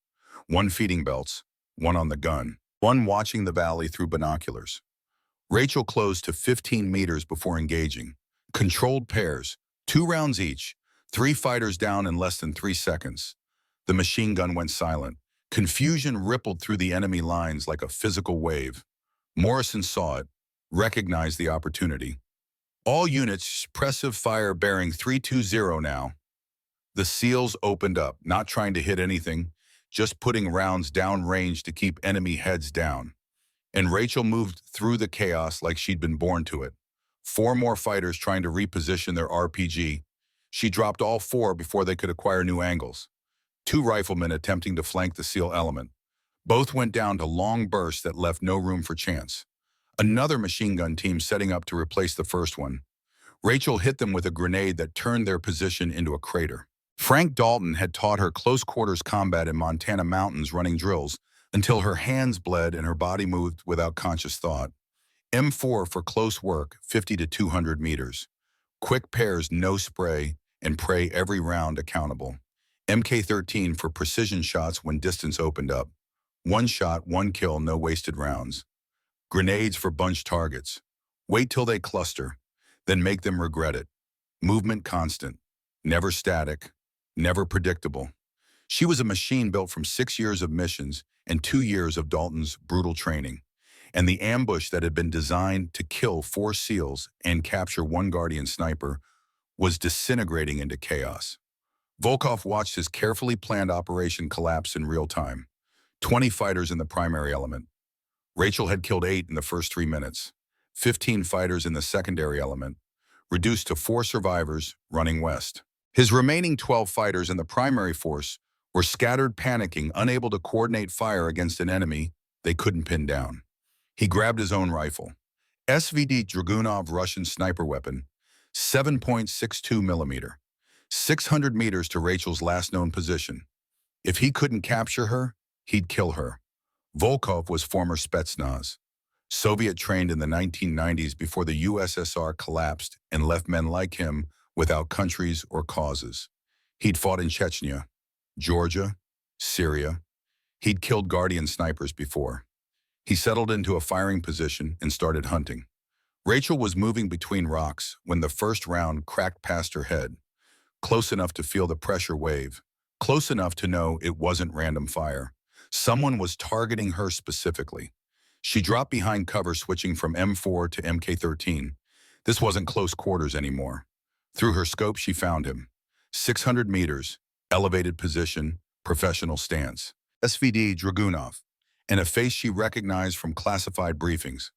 1 feeding belts, 1 on the gun, 1 watching the valley through binoculars. Rachel closed to 15 meters before engaging. Controlled pairs, 2 rounds each, 3 fighters down in less than 3 seconds. The machine gun went silent. Confusion rippled through the enemy lines like a physical wave. Morrison saw it, recognized the opportunity. All units, suppressive fire bearing 320 now. The SEALs opened up, not trying to hit anything, just putting rounds downrange to keep enemy heads down. And Rachel moved through the chaos like she'd been born to it. 4 more fighters trying to reposition their RPG. She dropped all 4 before they could acquire new angles. 2 riflemen attempting to flank the SEAL element. Both went down to long bursts that left no room for chance. Another machine gun team setting up to replace the first one. Rachel hit them with a grenade that turned their position into a crater. Frank Dalton had taught her close quarters combat in Montana mountains running drills until her hands bled and her body moved without conscious thought. M4 for close work, 50 to 200 meters. Quick pairs, no spray, and pray every round accountable. MK13 for precision shots when distance opened up. 1 shot, 1 kill, no wasted rounds. Grenades for bunch targets. Wait till they cluster, then make them regret it. Movement constant, never static, never predictable. She was a machine built from 6 years of missions and 2 years of Dalton's brutal training. And the ambush that had been designed to kill 4 SEALs and capture 1 Guardian sniper was disintegrating into chaos. Volkov watched his carefully planned operation collapse in real time. 20 fighters in the primary element. Rachel had killed 8 in the first 3 minutes. 15 fighters in the secondary element, reduced to 4 survivors running west. His remaining 12 fighters in the primary force were scattered, panicking, unable to coordinate fire against an enemy they couldn't pin down. He grabbed his own rifle. SVD Dragunov Russian sniper weapon, 7.62 millimeter. 600 meters to Rachel's last known position. If he couldn't capture her, he'd kill her. Volkov was former Spetsnaz, Soviet trained in the 1990s before the USSR collapsed and left men like him without countries or causes. He'd fought in Chechnya, Georgia, Syria. He'd killed Guardian snipers before. He settled into a firing position and started hunting. Rachel was moving between rocks when the first round cracked past her head, close enough to feel the pressure wave, close enough to know it wasn't random fire. Someone was targeting her specifically. She dropped behind cover, switching from M4 to MK13. This wasn't close quarters anymore. Through her scope, she found him. 600 meters, elevated position, professional stance. SVD Dragunov, and a face she recognized from classified briefings.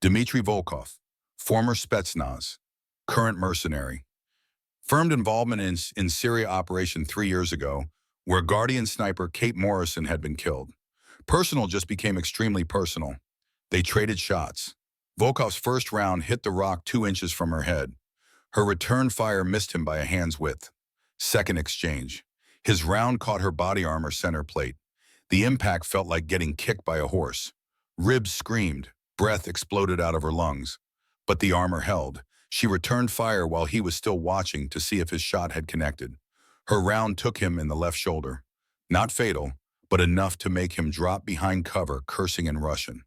Dmitry Volkov, former Spetsnaz, current mercenary. Firmed involvement in Syria operation 3 years ago, where Guardian sniper Kate Morrison had been killed. Personal just became extremely personal. They traded shots. Volkov's first round hit the rock 2 inches from her head. Her return fire missed him by a hand's width. Second exchange. His round caught her body armor center plate. The impact felt like getting kicked by a horse. Ribs screamed. Breath exploded out of her lungs. But the armor held. She returned fire while he was still watching to see if his shot had connected. Her round took him in the left shoulder. Not fatal, but enough to make him drop behind cover, cursing in Russian.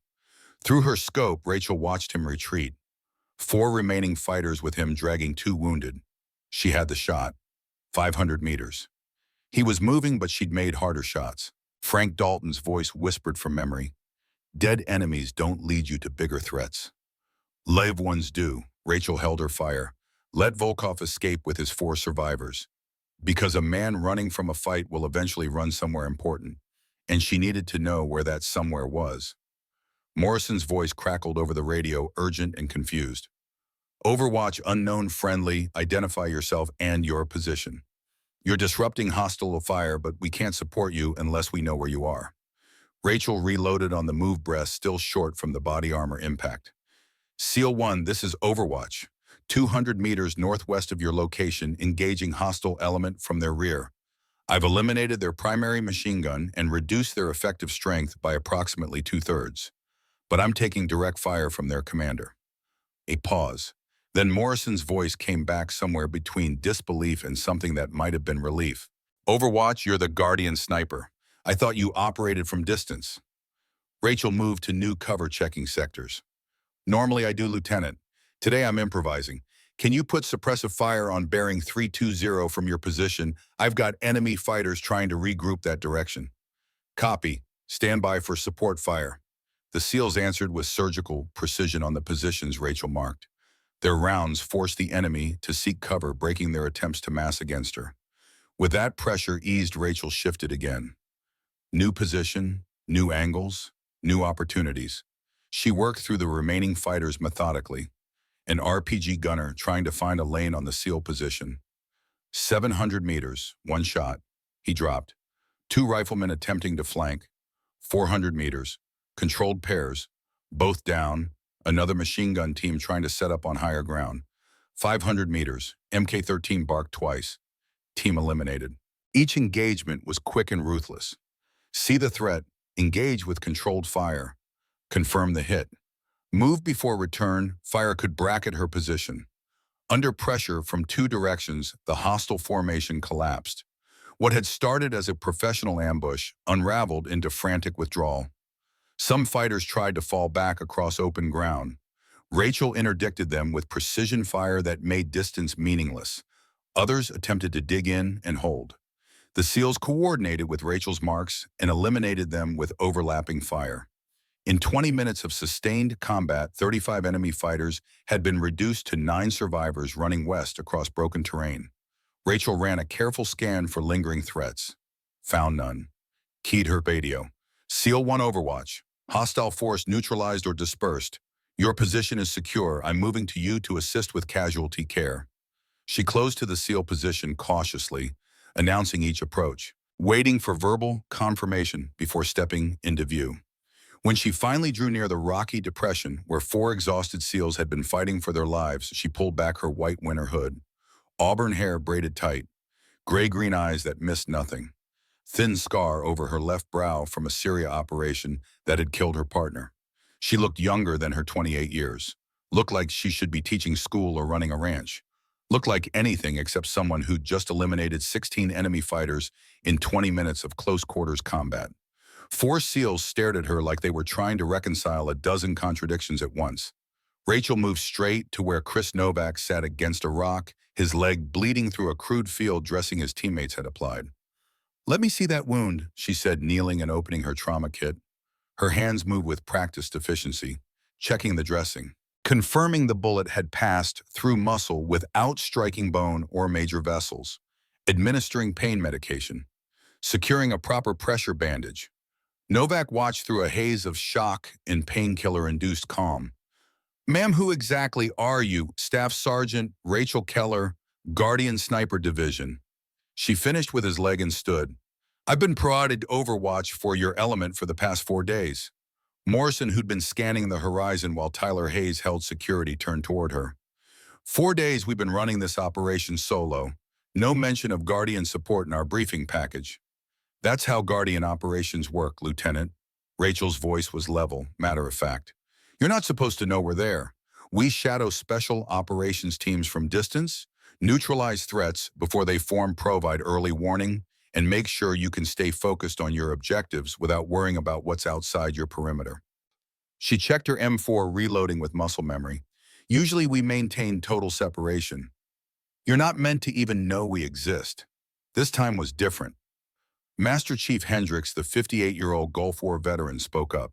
Through her scope, Rachel watched him retreat. 4 remaining fighters with him dragging 2 wounded. She had the shot. 500 meters. He was moving, but she'd made harder shots. Frank Dalton's voice whispered from memory. Dead enemies don't lead you to bigger threats. Live ones do. Rachel held her fire. Let Volkov escape with his 4 survivors. Because a man running from a fight will eventually run somewhere important, and she needed to know where that somewhere was. Morrison's voice crackled over the radio, urgent and confused. Overwatch unknown friendly, identify yourself and your position. You're disrupting hostile fire, but we can't support you unless we know where you are. Rachel reloaded on the move breast, still short from the body armor impact. SEAL 1, this is Overwatch. 200 meters northwest of your location, engaging hostile element from their rear. I've eliminated their primary machine gun and reduced their effective strength by approximately 2/3. But I'm taking direct fire from their commander. A pause. Then Morrison's voice came back somewhere between disbelief and something that might have been relief. Overwatch, you're the Guardian sniper. I thought you operated from distance. Rachel moved to new cover checking sectors. Normally I do, Lieutenant. Today I'm improvising. Can you put suppressive fire on bearing 320 from your position? I've got enemy fighters trying to regroup that direction. Copy. Stand by for support fire. The SEALs answered with surgical precision on the positions Rachel marked. Their rounds forced the enemy to seek cover, breaking their attempts to mass against her. With that pressure eased, Rachel shifted again. New position, new angles, new opportunities. She worked through the remaining fighters methodically, an RPG gunner trying to find a lane on the SEAL position. 700 meters, 1 shot. He dropped. 2 riflemen attempting to flank. 400 meters, controlled pairs, both down. Another machine gun team trying to set up on higher ground. 500 meters, MK-13 barked twice. Team eliminated. Each engagement was quick and ruthless. See the threat, engage with controlled fire. Confirm the hit. Move before return, fire could bracket her position. Under pressure from 2 directions, the hostile formation collapsed. What had started as a professional ambush unraveled into frantic withdrawal. Some fighters tried to fall back across open ground. Rachel interdicted them with precision fire that made distance meaningless. Others attempted to dig in and hold. The SEALs coordinated with Rachel's marks and eliminated them with overlapping fire. In 20 minutes of sustained combat, 35 enemy fighters had been reduced to 9 survivors running west across broken terrain. Rachel ran a careful scan for lingering threats. Found none. Keyed her radio. SEAL 1 Overwatch. Hostile force neutralized or dispersed. Your position is secure. I'm moving to you to assist with casualty care. She closed to the SEAL position cautiously, announcing each approach, waiting for verbal confirmation before stepping into view. When she finally drew near the rocky depression where 4 exhausted SEALs had been fighting for their lives, she pulled back her white winter hood. Auburn hair braided tight, gray-green eyes that missed nothing. Thin scar over her left brow from a Syria operation that had killed her partner. She looked younger than her 28 years. Looked like she should be teaching school or running a ranch. Looked like anything except someone who'd just eliminated 16 enemy fighters in 20 minutes of close-quarters combat. 4 SEALs stared at her like they were trying to reconcile a dozen contradictions at once. Rachel moved straight to where Chris Novak sat against a rock, his leg bleeding through a crude field dressing his teammates had applied. Let me see that wound, she said, kneeling and opening her trauma kit. Her hands moved with practiced efficiency, checking the dressing, confirming the bullet had passed through muscle without striking bone or major vessels, administering pain medication, securing a proper pressure bandage. Novak watched through a haze of shock and painkiller-induced calm. Ma'am, who exactly are you? Staff Sergeant Rachel Keller, Guardian Sniper Division. She finished with his leg and stood. I've been prodded Overwatch for your element for the past 4 days. Morrison, who'd been scanning the horizon while Tyler Hayes held security, turned toward her. 4 days we've been running this operation solo. No mention of Guardian support in our briefing package. That's how Guardian operations work, Lieutenant. Rachel's voice was level, matter of fact. You're not supposed to know we're there. We shadow special operations teams from distance, neutralize threats before they form, provide early warning, and make sure you can stay focused on your objectives without worrying about what's outside your perimeter. She checked her M4, reloading with muscle memory. Usually we maintain total separation. You're not meant to even know we exist. This time was different. Master Chief Hendricks, the 58-year-old Gulf War veteran, spoke up.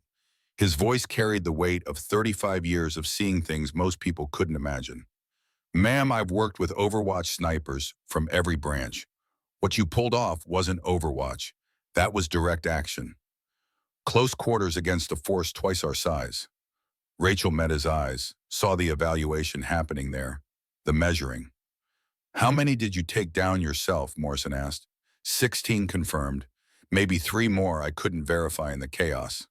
His voice carried the weight of 35 years of seeing things most people couldn't imagine. Ma'am, I've worked with Overwatch snipers from every branch. What you pulled off wasn't Overwatch. That was direct action. Close quarters against a force twice our size. Rachel met his eyes, saw the evaluation happening there, the measuring. How many did you take down yourself, Morrison asked. 16 confirmed. Maybe 3 more I couldn't verify in the chaos.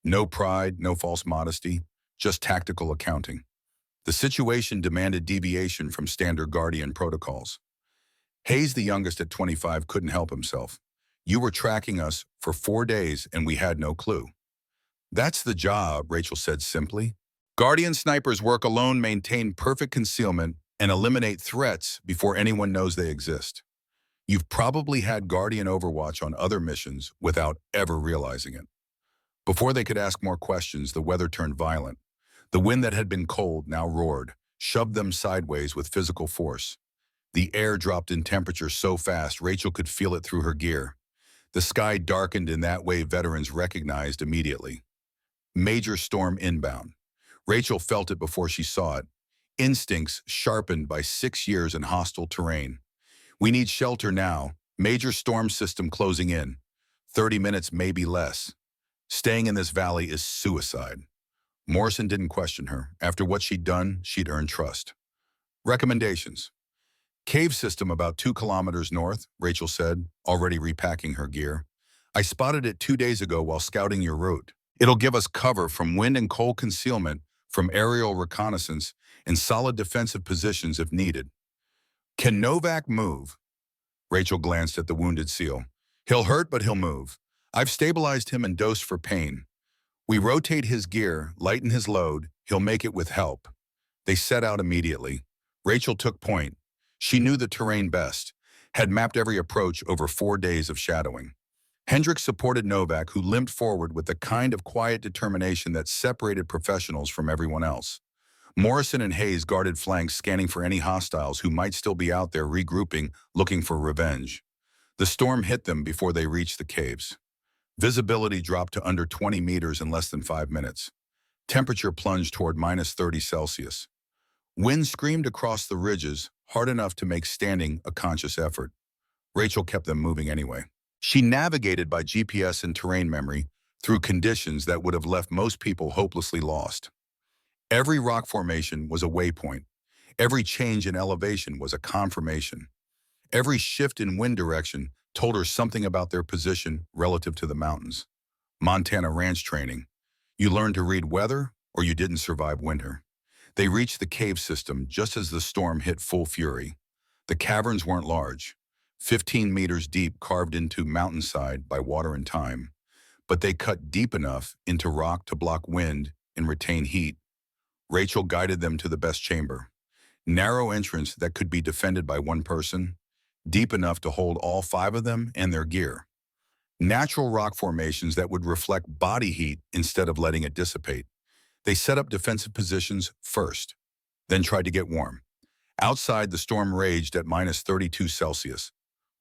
No pride, no false modesty, just tactical accounting. The situation demanded deviation from standard Guardian protocols. Hayes, the youngest at 25, couldn't help himself. You were tracking us for 4 days and we had no clue. That's the job, Rachel said simply. Guardian snipers work alone, maintain perfect concealment, and eliminate threats before anyone knows they exist. You've probably had Guardian Overwatch on other missions without ever realizing it. Before they could ask more questions, the weather turned violent. The wind that had been cold now roared, shoved them sideways with physical force. The air dropped in temperature so fast Rachel could feel it through her gear. The sky darkened in that way veterans recognized immediately. Major storm inbound. Rachel felt it before she saw it. Instincts sharpened by 6 years in hostile terrain. We need shelter now. Major storm system closing in. 30 minutes, maybe less. Staying in this valley is suicide. Morrison didn't question her. After what she'd done, she'd earned trust. Recommendations. Cave system about 2 kilometers north, Rachel said, already repacking her gear. I spotted it 2 days ago while scouting your route. It'll give us cover from wind and cold concealment, from aerial reconnaissance, and solid defensive positions if needed. Can Novak move? Rachel glanced at the wounded SEAL. He'll hurt, but he'll move. I've stabilized him and dosed for pain. We rotate his gear, lighten his load. He'll make it with help. They set out immediately. Rachel took point. She knew the terrain best, had mapped every approach over 4 days of shadowing. Hendricks supported Novak, who limped forward with the kind of quiet determination that separated professionals from everyone else. Morrison and Hayes guarded flanks, scanning for any hostiles who might still be out there regrouping, looking for revenge. The storm hit them before they reached the caves. Visibility dropped to under 20 meters in less than 5 minutes. Temperature plunged toward -30°C. Wind screamed across the ridges, hard enough to make standing a conscious effort. Rachel kept them moving anyway. She navigated by GPS and terrain memory through conditions that would have left most people hopelessly lost. Every rock formation was a waypoint. Every change in elevation was a confirmation. Every shift in wind direction told her something about their position relative to the mountains. Montana ranch training. You learned to read weather or you didn't survive winter. They reached the cave system just as the storm hit full fury. The caverns weren't large, 15 meters deep, carved into mountainside by water and time, but they cut deep enough into rock to block wind and retain heat. Rachel guided them to the best chamber. Narrow entrance that could be defended by one person, deep enough to hold all 5 of them and their gear. Natural rock formations that would reflect body heat instead of letting it dissipate. They set up defensive positions first, then tried to get warm. Outside, the storm raged at -32°C.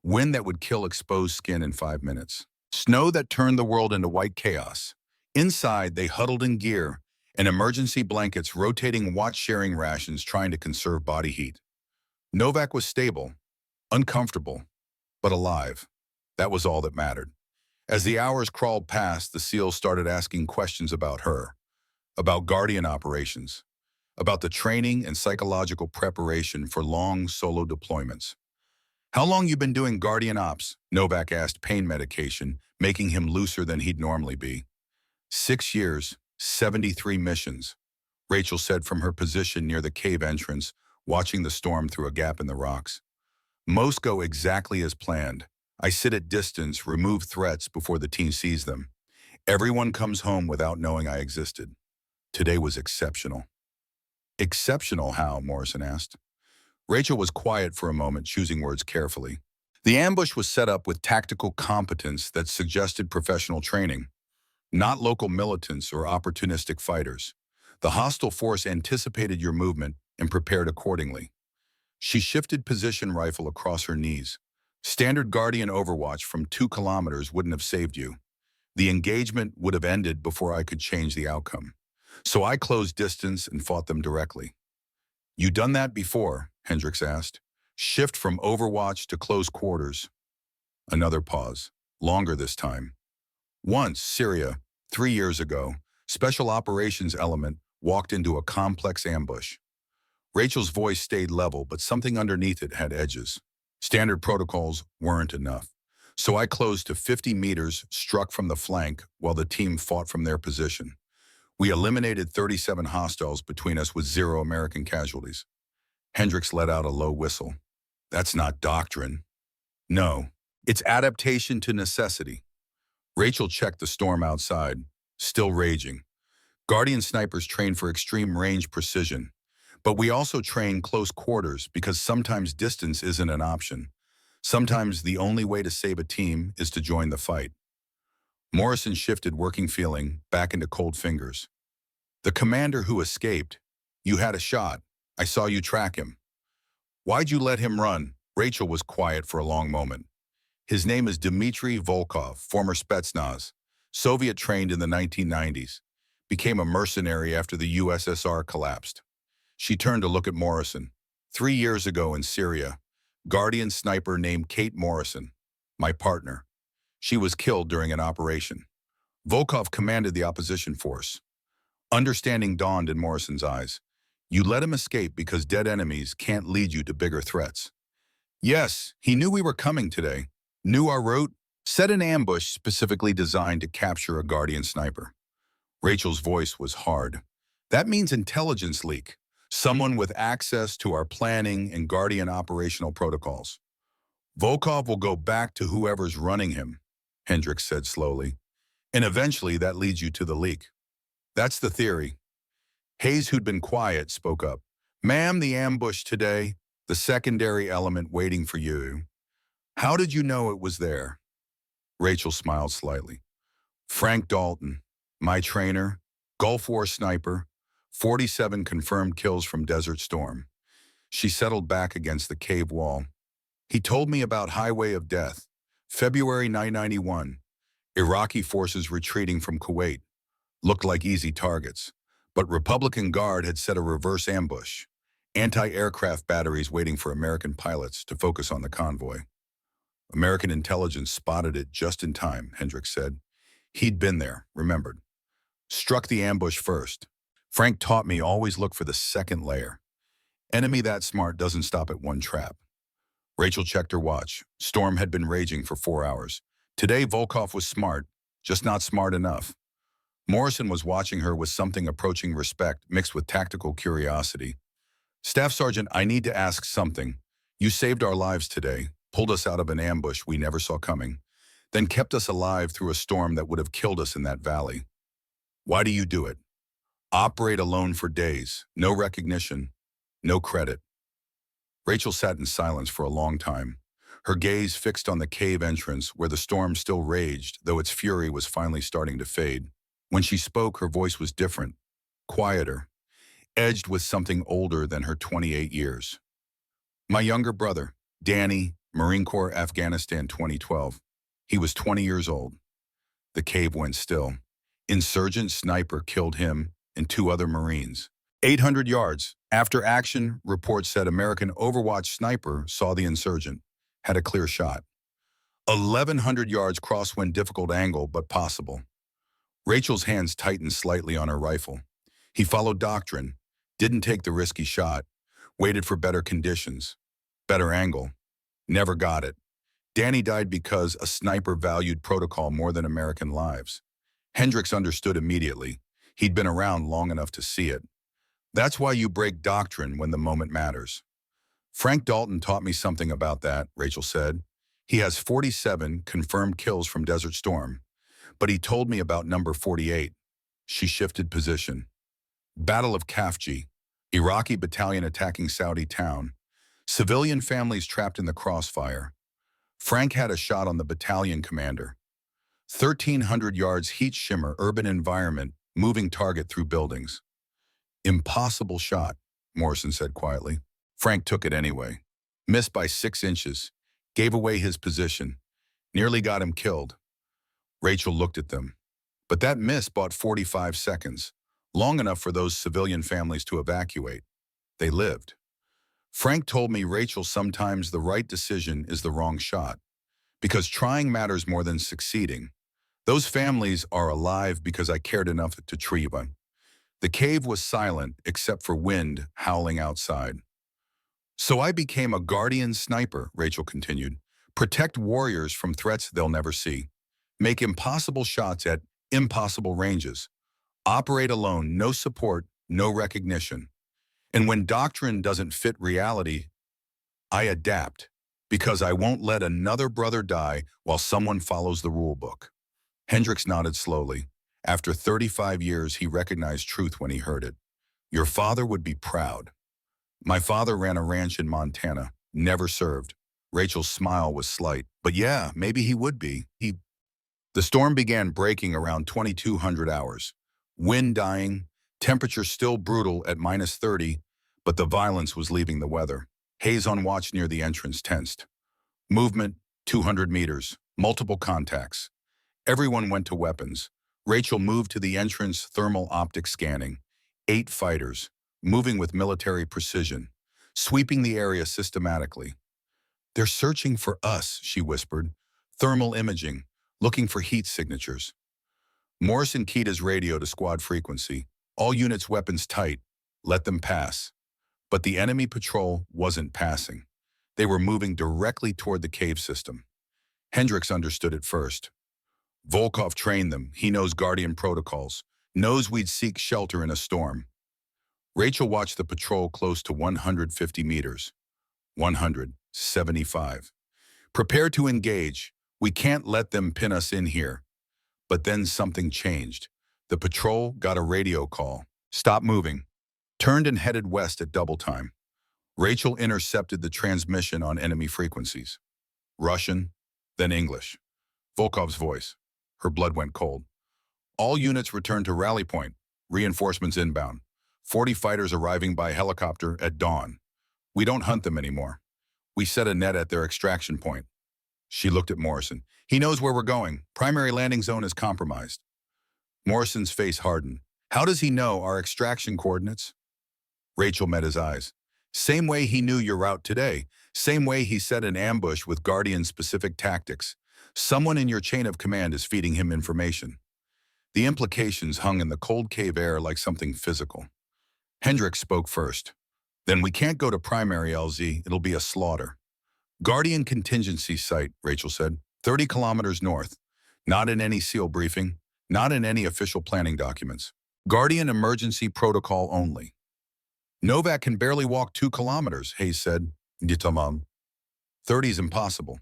Wind that would kill exposed skin in 5 minutes. Snow that turned the world into white chaos. Inside, they huddled in gear and emergency blankets, rotating watch-sharing rations, trying to conserve body heat. Novak was stable, uncomfortable, but alive. That was all that mattered. As the hours crawled past, the SEALs started asking questions about her, about Guardian operations, about the training and psychological preparation for long solo deployments. How long you been doing Guardian ops? Novak asked, pain medication, making him looser than he'd normally be. 6 years, 73 missions, Rachel said from her position near the cave entrance, watching the storm through a gap in the rocks. Most go exactly as planned. I sit at distance, remove threats before the team sees them. Everyone comes home without knowing I existed. Today was exceptional. Exceptional how? Morrison asked. Rachel was quiet for a moment, choosing words carefully. The ambush was set up with tactical competence that suggested professional training, not local militants or opportunistic fighters. The hostile force anticipated your movement and prepared accordingly. She shifted position, rifle across her knees. Standard Guardian overwatch from 2 kilometers wouldn't have saved you. The engagement would have ended before I could change the outcome. So I closed distance and fought them directly. You done that before? Hendricks asked. Shift from overwatch to close quarters. Another pause. Longer this time. Once, Syria, 3 years ago, Special Operations Element walked into a complex ambush. Rachel's voice stayed level, but something underneath it had edges. Standard protocols weren't enough. So I closed to 50 meters, struck from the flank, while the team fought from their position. We eliminated 37 hostiles between us with 0 American casualties. Hendricks let out a low whistle. That's not doctrine. No, it's adaptation to necessity. Rachel checked the storm outside, still raging. Guardian snipers train for extreme range precision, but we also train close quarters because sometimes distance isn't an option. Sometimes the only way to save a team is to join the fight. Morrison shifted working feeling back into cold fingers. The commander who escaped, you had a shot. I saw you track him. Why'd you let him run? Rachel was quiet for a long moment. His name is Dmitry Volkov, former Spetsnaz, Soviet trained in the 1990s, became a mercenary after the USSR collapsed. She turned to look at Morrison. 3 years ago in Syria, Guardian sniper named Kate Morrison, my partner. She was killed during an operation. Volkov commanded the opposition force. Understanding dawned in Morrison's eyes. You let him escape because dead enemies can't lead you to bigger threats. Yes, he knew we were coming today, knew our route, set an ambush specifically designed to capture a Guardian sniper. Rachel's voice was hard. That means intelligence leak. Someone with access to our planning and Guardian operational protocols. Volkov will go back to whoever's running him, Hendricks said slowly. And eventually that leads you to the leak. That's the theory. Hayes, who'd been quiet, spoke up. Ma'am, the ambush today, the secondary element waiting for you. How did you know it was there? Rachel smiled slightly. Frank Dalton, my trainer, Gulf War sniper, 47 confirmed kills from Desert Storm. She settled back against the cave wall. He told me about Highway of Death, February 1991. Iraqi forces retreating from Kuwait. Looked like easy targets, but Republican Guard had set a reverse ambush. Anti-aircraft batteries waiting for American pilots to focus on the convoy. American intelligence spotted it just in time, Hendricks said. He'd been there, remembered. Struck the ambush first. Frank taught me always look for the second layer. Enemy that smart doesn't stop at one trap. Rachel checked her watch. Storm had been raging for 4 hours. Today, Volkov was smart, just not smart enough. Morrison was watching her with something approaching respect mixed with tactical curiosity. Staff Sergeant, I need to ask something. You saved our lives today, pulled us out of an ambush we never saw coming, then kept us alive through a storm that would have killed us in that valley. Why do you do it? Operate alone for days, no recognition, no credit. Rachel sat in silence for a long time, her gaze fixed on the cave entrance where the storm still raged, though its fury was finally starting to fade. When she spoke, her voice was different, quieter, edged with something older than her 28 years. My younger brother, Danny, Marine Corps, Afghanistan, 2012. He was 20 years old. The cave went still. Insurgent sniper killed him and 2 other Marines. 800 yards. After action, reports said American Overwatch sniper saw the insurgent, had a clear shot. 1,100 yards crosswind, difficult angle, but possible. Rachel's hands tightened slightly on her rifle. He followed doctrine, didn't take the risky shot, waited for better conditions, better angle. Never got it. Danny died because a sniper valued protocol more than American lives. Hendricks understood immediately. He'd been around long enough to see it. That's why you break doctrine when the moment matters. Frank Dalton taught me something about that, Rachel said. He has 47 confirmed kills from Desert Storm, but he told me about number 48. She shifted position. Battle of Khafji, Iraqi battalion attacking Saudi town. Civilian families trapped in the crossfire. Frank had a shot on the battalion commander. 1,300 yards heat shimmer, urban environment, moving target through buildings. Impossible shot, Morrison said quietly. Frank took it anyway. Missed by 6 inches. Gave away his position. Nearly got him killed. Rachel looked at them. But that miss bought 45 seconds. Long enough for those civilian families to evacuate. They lived. Frank told me, Rachel, sometimes the right decision is the wrong shot. Because trying matters more than succeeding. Those families are alive because I cared enough to treat them. The cave was silent except for wind howling outside. So I became a guardian sniper, Rachel continued. Protect warriors from threats they'll never see. Make impossible shots at impossible ranges. Operate alone, no support, no recognition. And when doctrine doesn't fit reality, I adapt, because I won't let another brother die while someone follows the rule book. Hendricks nodded slowly. After 35 years, he recognized truth when he heard it. Your father would be proud. My father ran a ranch in Montana, never served. Rachel's smile was slight. But yeah, maybe he would be. The storm began breaking around 2200 hours. Wind dying, temperature still brutal at -30, but the violence was leaving the weather. Hayes on watch near the entrance tensed. Movement, 200 meters, multiple contacts. Everyone went to weapons. Rachel moved to the entrance, thermal optic scanning. 8 fighters, moving with military precision, sweeping the area systematically. They're searching for us, she whispered. Thermal imaging, looking for heat signatures. Morrison keyed his radio to squad frequency. All units weapons tight. Let them pass. But the enemy patrol wasn't passing. They were moving directly toward the cave system. Hendricks understood it first. Volkov trained them. He knows Guardian protocols. Knows we'd seek shelter in a storm. Rachel watched the patrol close to 150 meters. 175. Prepare to engage. We can't let them pin us in here. But then something changed. The patrol got a radio call. Stop moving. Turned and headed west at double time. Rachel intercepted the transmission on enemy frequencies. Russian, then English. Volkov's voice. Her blood went cold. All units returned to rally point. Reinforcements inbound. 40 fighters arriving by helicopter at dawn. We don't hunt them anymore. We set a net at their extraction point. She looked at Morrison. He knows where we're going. Primary landing zone is compromised. Morrison's face hardened. How does he know our extraction coordinates? Rachel met his eyes. Same way he knew your route today. Same way he set an ambush with Guardian-specific tactics. Someone in your chain of command is feeding him information. The implications hung in the cold cave air like something physical. Hendricks spoke first. Then we can't go to primary LZ. It'll be a slaughter. Guardian contingency site, Rachel said. 30 kilometers north. Not in any SEAL briefing. Not in any official planning documents. Guardian emergency protocol only. Novak can barely walk 2 kilometers, Hayes said. Gitamam. 30's impossible.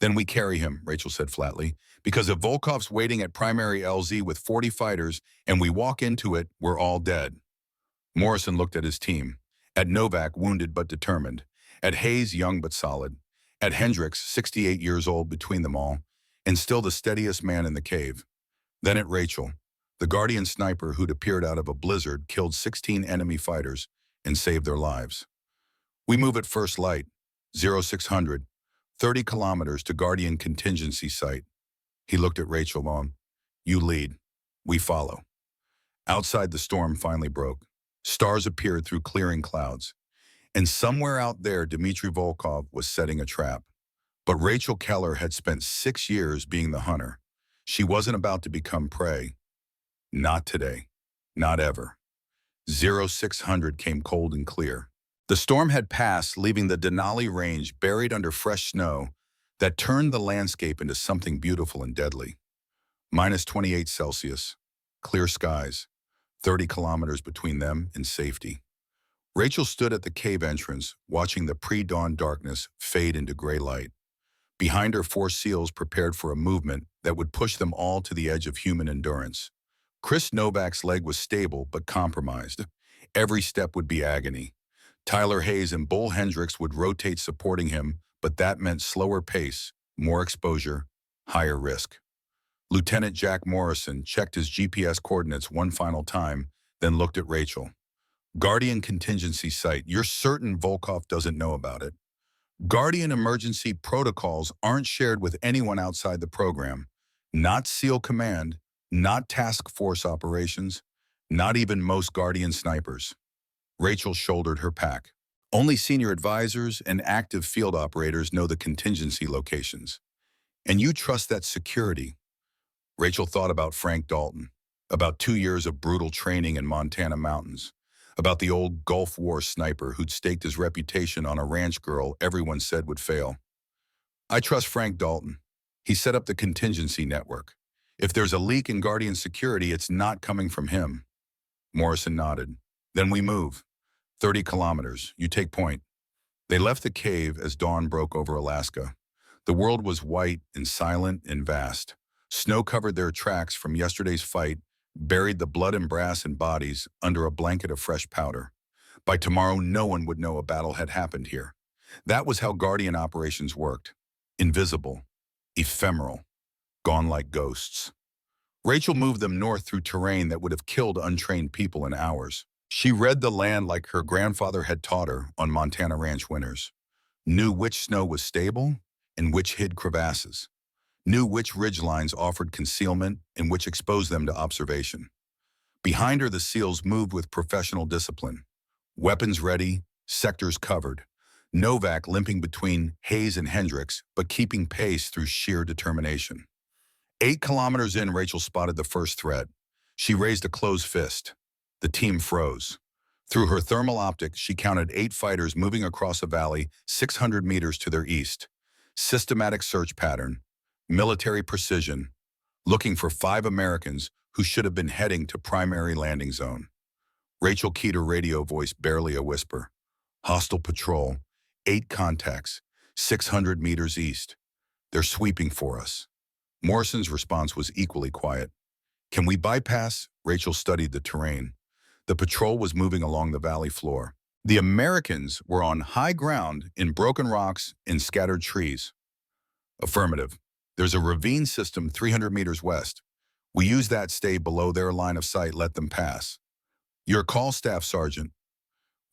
Then we carry him, Rachel said flatly, because if Volkov's waiting at primary LZ with 40 fighters and we walk into it, we're all dead. Morrison looked at his team. At Novak, wounded but determined. At Hayes, young but solid. At Hendricks, 68 years old between them all, and still the steadiest man in the cave. Then at Rachel, the Guardian sniper who'd appeared out of a blizzard, killed 16 enemy fighters and saved their lives. We move at first light, 0600, 30 kilometers to Guardian contingency site. He looked at Rachel long. You lead. We follow. Outside, the storm finally broke. Stars appeared through clearing clouds. And somewhere out there, Dmitry Volkov was setting a trap. But Rachel Keller had spent 6 years being the hunter. She wasn't about to become prey. Not today. Not ever. 0600 came cold and clear. The storm had passed, leaving the Denali Range buried under fresh snow that turned the landscape into something beautiful and deadly. -28 Celsius, clear skies, 30 kilometers between them and safety. Rachel stood at the cave entrance, watching the pre-dawn darkness fade into gray light. Behind her, 4 SEALs prepared for a movement that would push them all to the edge of human endurance. Chris Novak's leg was stable but compromised. Every step would be agony. Tyler Hayes and Bull Hendricks would rotate supporting him, but that meant slower pace, more exposure, higher risk. Lieutenant Jack Morrison checked his GPS coordinates one final time, then looked at Rachel. Guardian contingency site. You're certain Volkov doesn't know about it. Guardian emergency protocols aren't shared with anyone outside the program. Not SEAL Command, not task force operations, not even most Guardian snipers. Rachel shouldered her pack. Only senior advisors and active field operators know the contingency locations. And you trust that security. Rachel thought about Frank Dalton, about 2 years of brutal training in Montana mountains, about the old Gulf War sniper who'd staked his reputation on a ranch girl everyone said would fail. I trust Frank Dalton. He set up the contingency network. If there's a leak in Guardian security, it's not coming from him. Morrison nodded. Then we move. 30 kilometers. You take point. They left the cave as dawn broke over Alaska. The world was white and silent and vast. Snow covered their tracks from yesterday's fight, buried the blood and brass and bodies under a blanket of fresh powder. By tomorrow, no one would know a battle had happened here. That was how Guardian operations worked. Invisible, ephemeral, gone like ghosts. Rachel moved them north through terrain that would have killed untrained people in hours. She read the land like her grandfather had taught her on Montana ranch winters. Knew which snow was stable and which hid crevasses. Knew which ridgelines offered concealment and which exposed them to observation. Behind her, the SEALs moved with professional discipline. Weapons ready, sectors covered. Novak limping between Hayes and Hendricks, but keeping pace through sheer determination. 8 kilometers in, Rachel spotted the first threat. She raised a closed fist. The team froze. Through her thermal optics, she counted 8 fighters moving across a valley 600 meters to their east. Systematic search pattern, military precision, looking for 5 Americans who should have been heading to primary landing zone. Rachel keyed her radio voice, barely a whisper. Hostile patrol, 8 contacts, 600 meters east. They're sweeping for us. Morrison's response was equally quiet. Can we bypass? Rachel studied the terrain. The patrol was moving along the valley floor. The Americans were on high ground in broken rocks and scattered trees. Affirmative. There's a ravine system 300 meters west. We use that, stay below their line of sight, let them pass. Your call, Staff Sergeant.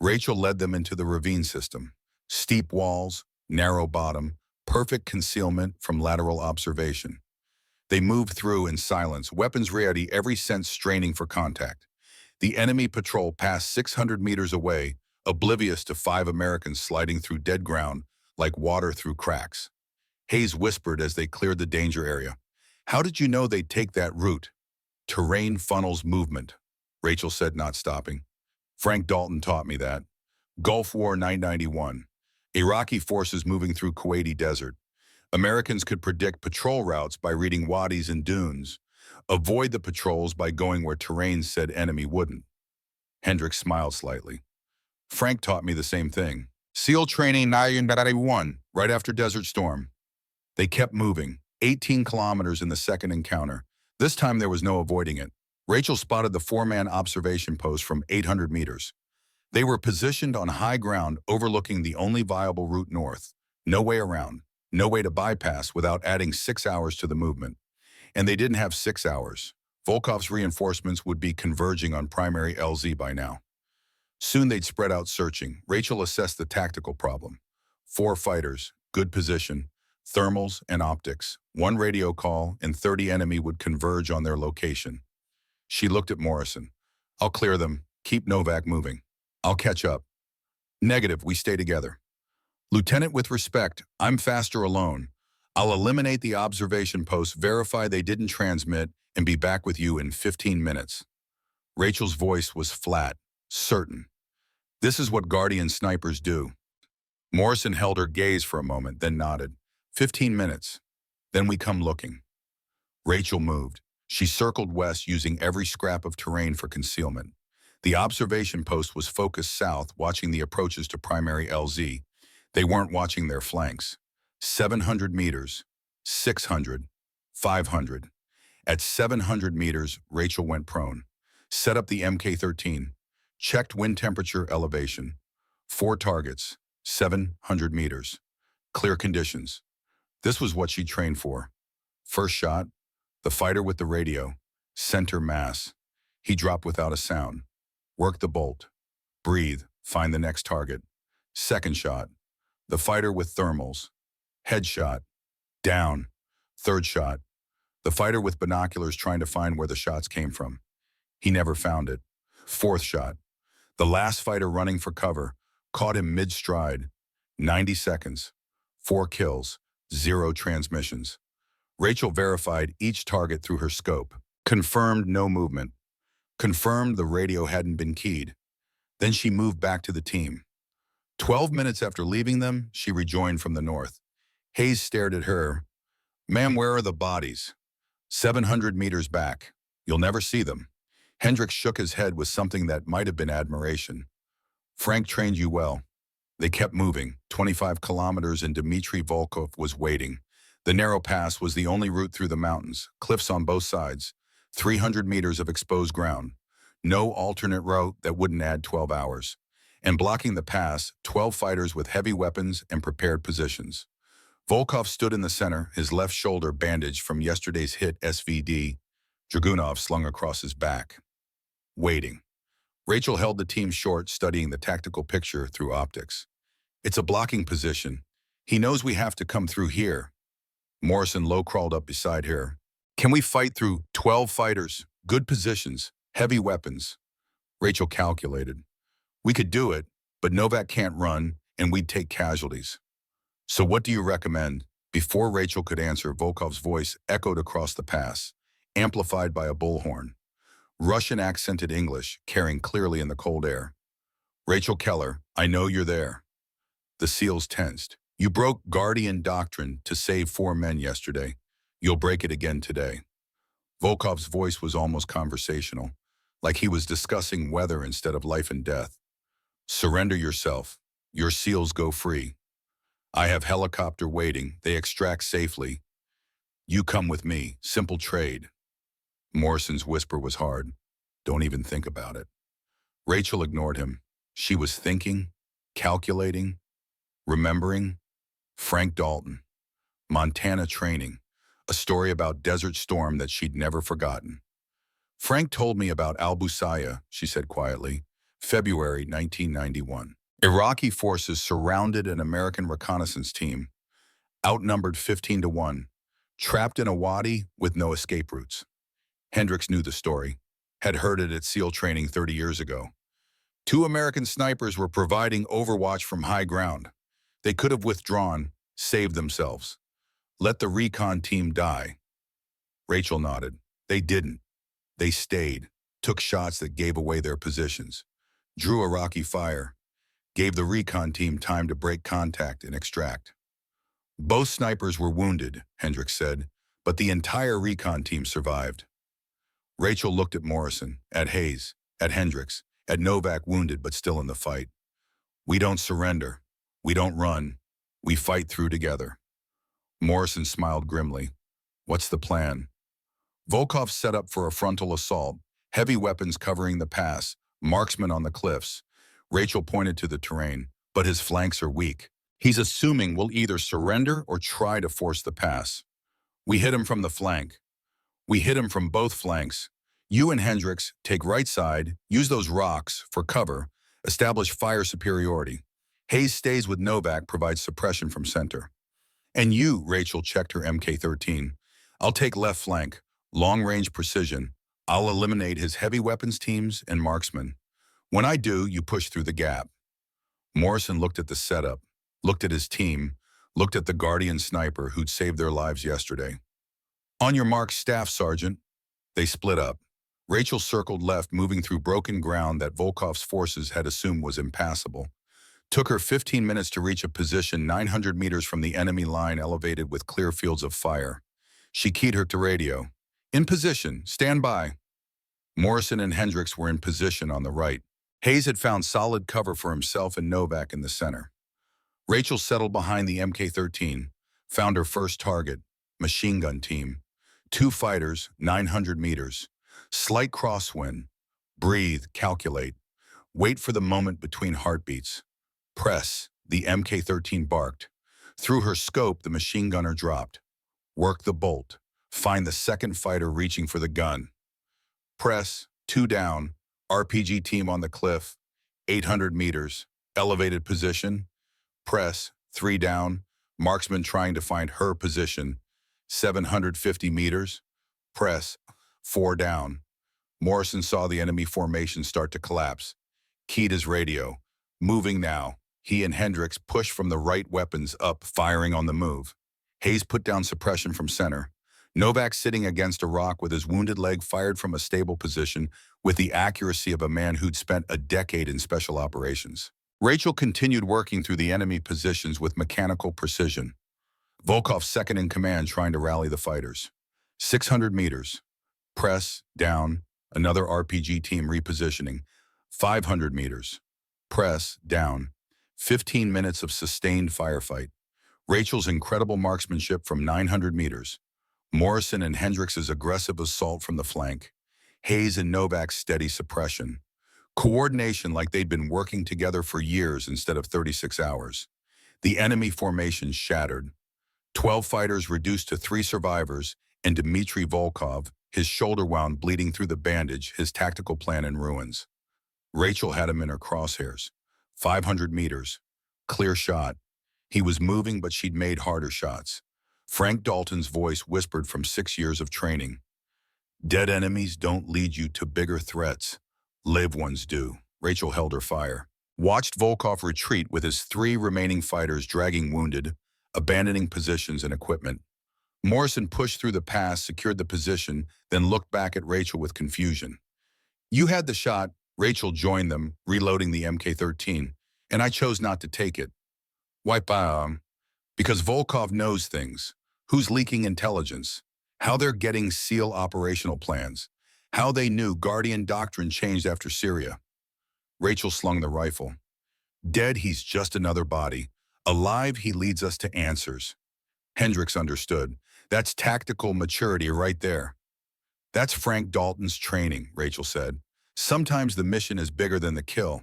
Rachel led them into the ravine system. Steep walls, narrow bottom, perfect concealment from lateral observation. They moved through in silence, weapons ready, every sense straining for contact. The enemy patrol passed 600 meters away, oblivious to 5 Americans sliding through dead ground like water through cracks. Hayes whispered as they cleared the danger area. How did you know they'd take that route? Terrain funnels movement, Rachel said, not stopping. Frank Dalton taught me that. Gulf War 991. Iraqi forces moving through Kuwaiti desert. Americans could predict patrol routes by reading wadis and dunes. Avoid the patrols by going where terrain said enemy wouldn't. Hendricks smiled slightly. Frank taught me the same thing. SEAL training 991, right after Desert Storm. They kept moving, 18 kilometers in the second encounter. This time there was no avoiding it. Rachel spotted the 4-man observation post from 800 meters. They were positioned on high ground overlooking the only viable route north. No way around, no way to bypass without adding 6 hours to the movement. And they didn't have 6 hours. Volkov's reinforcements would be converging on primary LZ by now. Soon they'd spread out searching. Rachel assessed the tactical problem. 4 fighters, good position, thermals and optics. 1 radio call and 30 enemy would converge on their location. She looked at Morrison. I'll clear them. Keep Novak moving. I'll catch up. Negative, we stay together. Lieutenant, with respect, I'm faster alone. I'll eliminate the observation posts, verify they didn't transmit, and be back with you in 15 minutes. Rachel's voice was flat, certain. This is what Guardian snipers do. Morrison held her gaze for a moment, then nodded. 15 minutes. Then we come looking. Rachel moved. She circled west, using every scrap of terrain for concealment. The observation post was focused south, watching the approaches to primary LZ. They weren't watching their flanks. 700 meters, 600, 500. At 700 meters, Rachel went prone. Set up the MK-13. Checked wind temperature elevation. 4 targets, 700 meters. Clear conditions. This was what she trained for. First shot, the fighter with the radio. Center mass. He dropped without a sound. Worked the bolt. Breathe. Find the next target. Second shot. The fighter with thermals. Headshot. Down. Third shot. The fighter with binoculars trying to find where the shots came from. He never found it. Fourth shot. The last fighter running for cover. Caught him mid-stride. 90 seconds. 4 kills. 0 transmissions. Rachel verified each target through her scope. Confirmed no movement. Confirmed the radio hadn't been keyed. Then she moved back to the team. 12 minutes after leaving them, she rejoined from the north. Hayes stared at her. "Ma'am, where are the bodies?" 700 meters back. You'll never see them. Hendricks shook his head with something that might have been admiration. "Frank trained you well." They kept moving, 25 kilometers, and Dmitry Volkov was waiting. The narrow pass was the only route through the mountains, cliffs on both sides, 300 meters of exposed ground. No alternate route that wouldn't add 12 hours. And blocking the pass, 12 fighters with heavy weapons and prepared positions. Volkov stood in the center, his left shoulder bandaged from yesterday's hit SVD, Dragunov slung across his back. Waiting. Rachel held the team short, studying the tactical picture through optics. "It's a blocking position. He knows we have to come through here." Morrison low-crawled up beside her. "Can we fight through 12 fighters, good positions, heavy weapons?" Rachel calculated. "We could do it, but Novak can't run, and we'd take casualties." "So what do you recommend?" Before Rachel could answer, Volkov's voice echoed across the pass, amplified by a bullhorn. Russian-accented English, carrying clearly in the cold air. "Rachel Keller, I know you're there." The SEALs tensed. "You broke Guardian doctrine to save 4 men yesterday. You'll break it again today." Volkov's voice was almost conversational, like he was discussing weather instead of life and death. "Surrender yourself. Your SEALs go free. I have helicopter waiting. They extract safely. You come with me. Simple trade." Morrison's whisper was hard. "Don't even think about it." Rachel ignored him. She was thinking, calculating, remembering. Frank Dalton. Montana training. A story about Desert Storm that she'd never forgotten. "Frank told me about Al Busaya," she said quietly. February 1991. Iraqi forces surrounded an American reconnaissance team, outnumbered 15-1, trapped in a wadi with no escape routes. Hendricks knew the story, had heard it at SEAL training 30 years ago. 2 American snipers were providing overwatch from high ground. They could have withdrawn, saved themselves. Let the recon team die. Rachel nodded. They didn't. They stayed, took shots that gave away their positions, drew Iraqi fire, gave the recon team time to break contact and extract. "Both snipers were wounded," Hendricks said, "but the entire recon team survived." Rachel looked at Morrison, at Hayes, at Hendricks, at Novak, wounded but still in the fight. "We don't surrender. We don't run. We fight through together." Morrison smiled grimly. "What's the plan?" Volkov set up for a frontal assault, heavy weapons covering the pass, marksmen on the cliffs. Rachel pointed to the terrain. "But his flanks are weak. He's assuming we'll either surrender or try to force the pass. We hit him from the flank. We hit him from both flanks. You and Hendricks take right side, use those rocks for cover, establish fire superiority. Hayes stays with Novak, provides suppression from center. And you," Rachel checked her MK-13. "I'll take left flank, long-range precision. I'll eliminate his heavy weapons teams and marksmen. When I do, you push through the gap." Morrison looked at the setup, looked at his team, looked at the Guardian sniper who'd saved their lives yesterday. "On your mark, Staff Sergeant." They split up. Rachel circled left, moving through broken ground that Volkov's forces had assumed was impassable. Took her 15 minutes to reach a position 900 meters from the enemy line, elevated with clear fields of fire. She keyed her to radio. "In position, stand by." Morrison and Hendricks were in position on the right. Hayes had found solid cover for himself and Novak in the center. Rachel settled behind the MK-13, found her first target, machine gun team. 2 fighters, 900 meters. Slight crosswind. Breathe, calculate. Wait for the moment between heartbeats. Press, the MK-13 barked. Through her scope, the machine gunner dropped. Work the bolt. Find the second fighter reaching for the gun. Press, 2 down, RPG team on the cliff. 800 meters, elevated position, press, 3 down, marksman trying to find her position, 750 meters, press, 4 down. Morrison saw the enemy formation start to collapse. Keyed his radio. Moving now. He and Hendricks pushed from the right weapons up, firing on the move. Hayes put down suppression from center. Novak sitting against a rock with his wounded leg fired from a stable position with the accuracy of a man who'd spent a decade in special operations. Rachel continued working through the enemy positions with mechanical precision. Volkov second in command trying to rally the fighters. 600 meters. Press, down, another RPG team repositioning. 500 meters. Press, down. 15 minutes of sustained firefight. Rachel's incredible marksmanship from 900 meters. Morrison and Hendricks' aggressive assault from the flank. Hayes and Novak's steady suppression. Coordination like they'd been working together for years instead of 36 hours. The enemy formation shattered. 12 fighters reduced to 3 survivors, and Dmitry Volkov, his shoulder wound bleeding through the bandage, his tactical plan in ruins. Rachel had him in her crosshairs. 500 meters. Clear shot. He was moving, but she'd made harder shots. Frank Dalton's voice whispered from 6 years of training. Dead enemies don't lead you to bigger threats. Live ones do. Rachel held her fire. Watched Volkov retreat with his 3 remaining fighters dragging wounded, abandoning positions and equipment. Morrison pushed through the pass, secured the position, then looked back at Rachel with confusion. You had the shot. Rachel joined them, reloading the MK-13, and I chose not to take it. Why, because Volkov knows things. Who's leaking intelligence? How they're getting SEAL operational plans. How they knew Guardian doctrine changed after Syria. Rachel slung the rifle. Dead, he's just another body. Alive, he leads us to answers. Hendricks understood. That's tactical maturity right there. That's Frank Dalton's training, Rachel said. Sometimes the mission is bigger than the kill.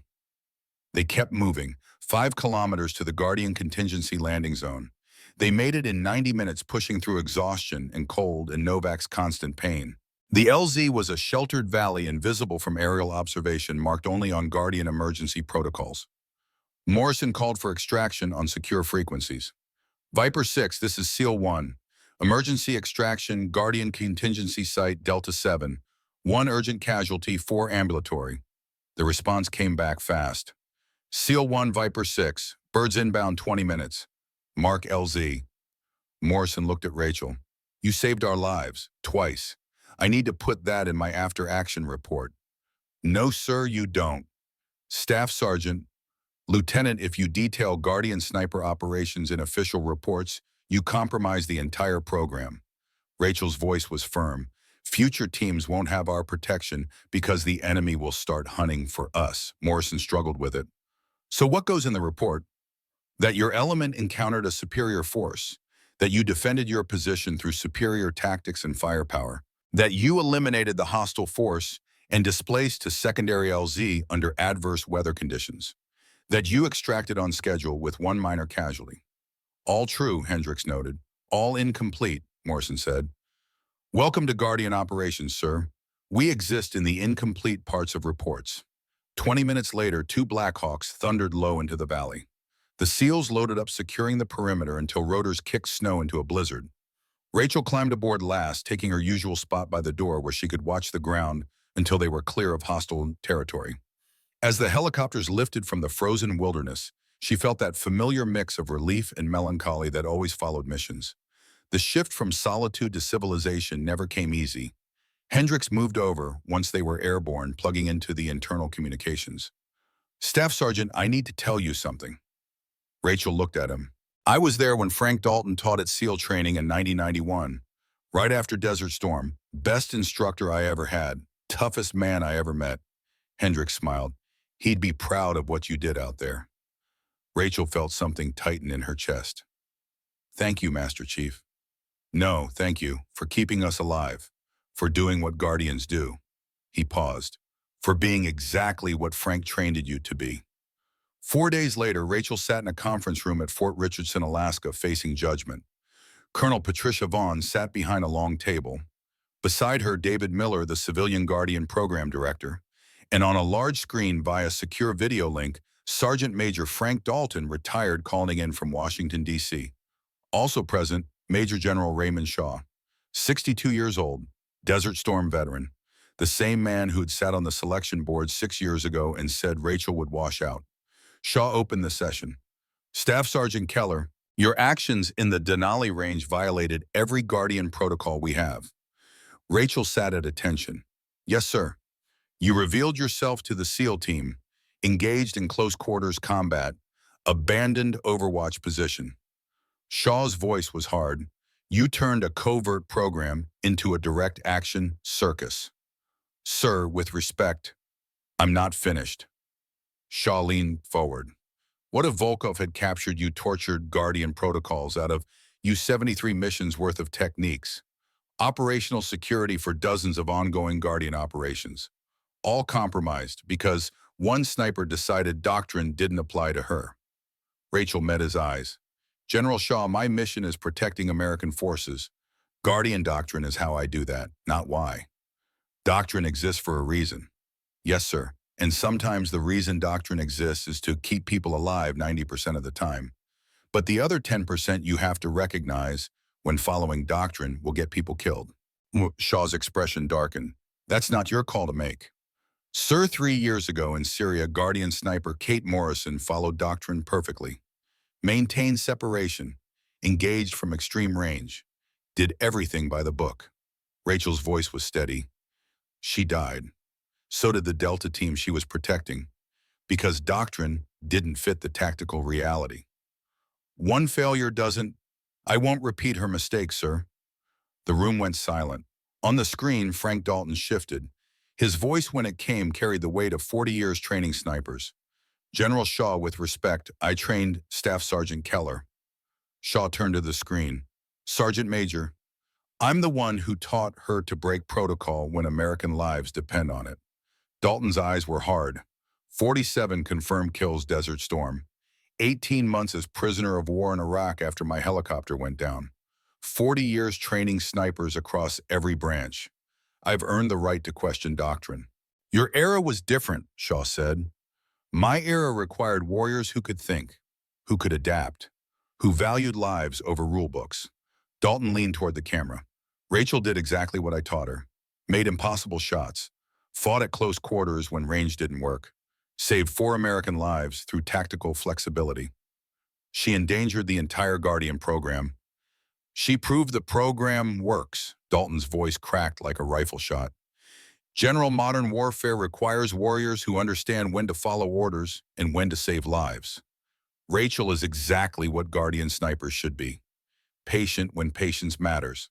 They kept moving, 5 kilometers to the Guardian contingency landing zone. They made it in 90 minutes, pushing through exhaustion and cold and Novak's constant pain. The LZ was a sheltered valley invisible from aerial observation, marked only on Guardian emergency protocols. Morrison called for extraction on secure frequencies. Viper 6, this is SEAL 1. Emergency extraction, Guardian contingency site, Delta 7. 1 urgent casualty, 4 ambulatory. The response came back fast. SEAL 1, Viper 6. Birds inbound 20 minutes. Mark LZ. Morrison looked at Rachel. You saved our lives, twice. I need to put that in my after-action report. No, sir, you don't. Staff Sergeant, Lieutenant, if you detail Guardian sniper operations in official reports, you compromise the entire program. Rachel's voice was firm. Future teams won't have our protection because the enemy will start hunting for us. Morrison struggled with it. So what goes in the report? That your element encountered a superior force, that you defended your position through superior tactics and firepower, that you eliminated the hostile force and displaced to secondary LZ under adverse weather conditions, that you extracted on schedule with 1 minor casualty. All true, Hendricks noted. All incomplete, Morrison said. Welcome to Guardian Operations, sir. We exist in the incomplete parts of reports. 20 minutes later, 2 Blackhawks thundered low into the valley. The SEALs loaded up, securing the perimeter until rotors kicked snow into a blizzard. Rachel climbed aboard last, taking her usual spot by the door where she could watch the ground until they were clear of hostile territory. As the helicopters lifted from the frozen wilderness, she felt that familiar mix of relief and melancholy that always followed missions. The shift from solitude to civilization never came easy. Hendricks moved over once they were airborne, plugging into the internal communications. Staff Sergeant, I need to tell you something. Rachel looked at him. I was there when Frank Dalton taught at SEAL training in 1991, right after Desert Storm. Best instructor I ever had, toughest man I ever met. Hendricks smiled. He'd be proud of what you did out there. Rachel felt something tighten in her chest. Thank you, Master Chief. No, thank you for keeping us alive, for doing what Guardians do. He paused. For being exactly what Frank trained you to be. 4 days later, Rachel sat in a conference room at Fort Richardson, Alaska, facing judgment. Colonel Patricia Vaughn sat behind a long table. Beside her, David Miller, the civilian Guardian program director, And on a large screen via secure video link, Sergeant Major Frank Dalton, retired, calling in from Washington, D.C. Also present, Major General Raymond Shaw, 62 years old, Desert Storm veteran, the same man who'd sat on the selection board 6 years ago and said Rachel would wash out. Shaw opened the session. Staff Sergeant Keller, your actions in the Denali Range violated every Guardian protocol we have. Rachel sat at attention. Yes, sir. You revealed yourself to the SEAL team, engaged in close quarters combat, abandoned Overwatch position. Shaw's voice was hard. You turned a covert program into a direct action circus. Sir, with respect, I'm not finished. Shaw leaned forward. What if Volkov had captured you tortured Guardian protocols out of U-73 missions worth of techniques? Operational security for dozens of ongoing Guardian operations. All compromised because one sniper decided doctrine didn't apply to her. Rachel met his eyes. General Shaw, my mission is protecting American forces. Guardian doctrine is how I do that, not why. Doctrine exists for a reason. Yes, sir. And sometimes the reason doctrine exists is to keep people alive 90% of the time. But the other 10% you have to recognize when following doctrine will get people killed. Shaw's expression darkened. That's not your call to make. Sir, 3 years ago in Syria, Guardian sniper Kate Morrison followed doctrine perfectly. Maintained separation, engaged from extreme range, did everything by the book. Rachel's voice was steady. She died. So did the Delta team she was protecting, because doctrine didn't fit the tactical reality. One failure doesn't. I won't repeat her mistake, sir. The room went silent. On the screen, Frank Dalton shifted. His voice, when it came, carried the weight of 40 years training snipers. General Shaw, with respect, I trained Staff Sergeant Keller. Shaw turned to the screen. Sergeant Major, I'm the one who taught her to break protocol when American lives depend on it. Dalton's eyes were hard. 47 confirmed kills, Desert Storm. 18 months as prisoner of war in Iraq after my helicopter went down. 40 years training snipers across every branch. I've earned the right to question doctrine. Your era was different, Shaw said. My era required warriors who could think, who could adapt, who valued lives over rulebooks. Dalton leaned toward the camera. Rachel did exactly what I taught her. Made impossible shots. Fought at close quarters when range didn't work. Saved 4 American lives through tactical flexibility. She endangered the entire Guardian program. She proved the program works. Dalton's voice cracked like a rifle shot. General, modern warfare requires warriors who understand when to follow orders and when to save lives. Rachel is exactly what Guardian snipers should be. Patient when patience matters.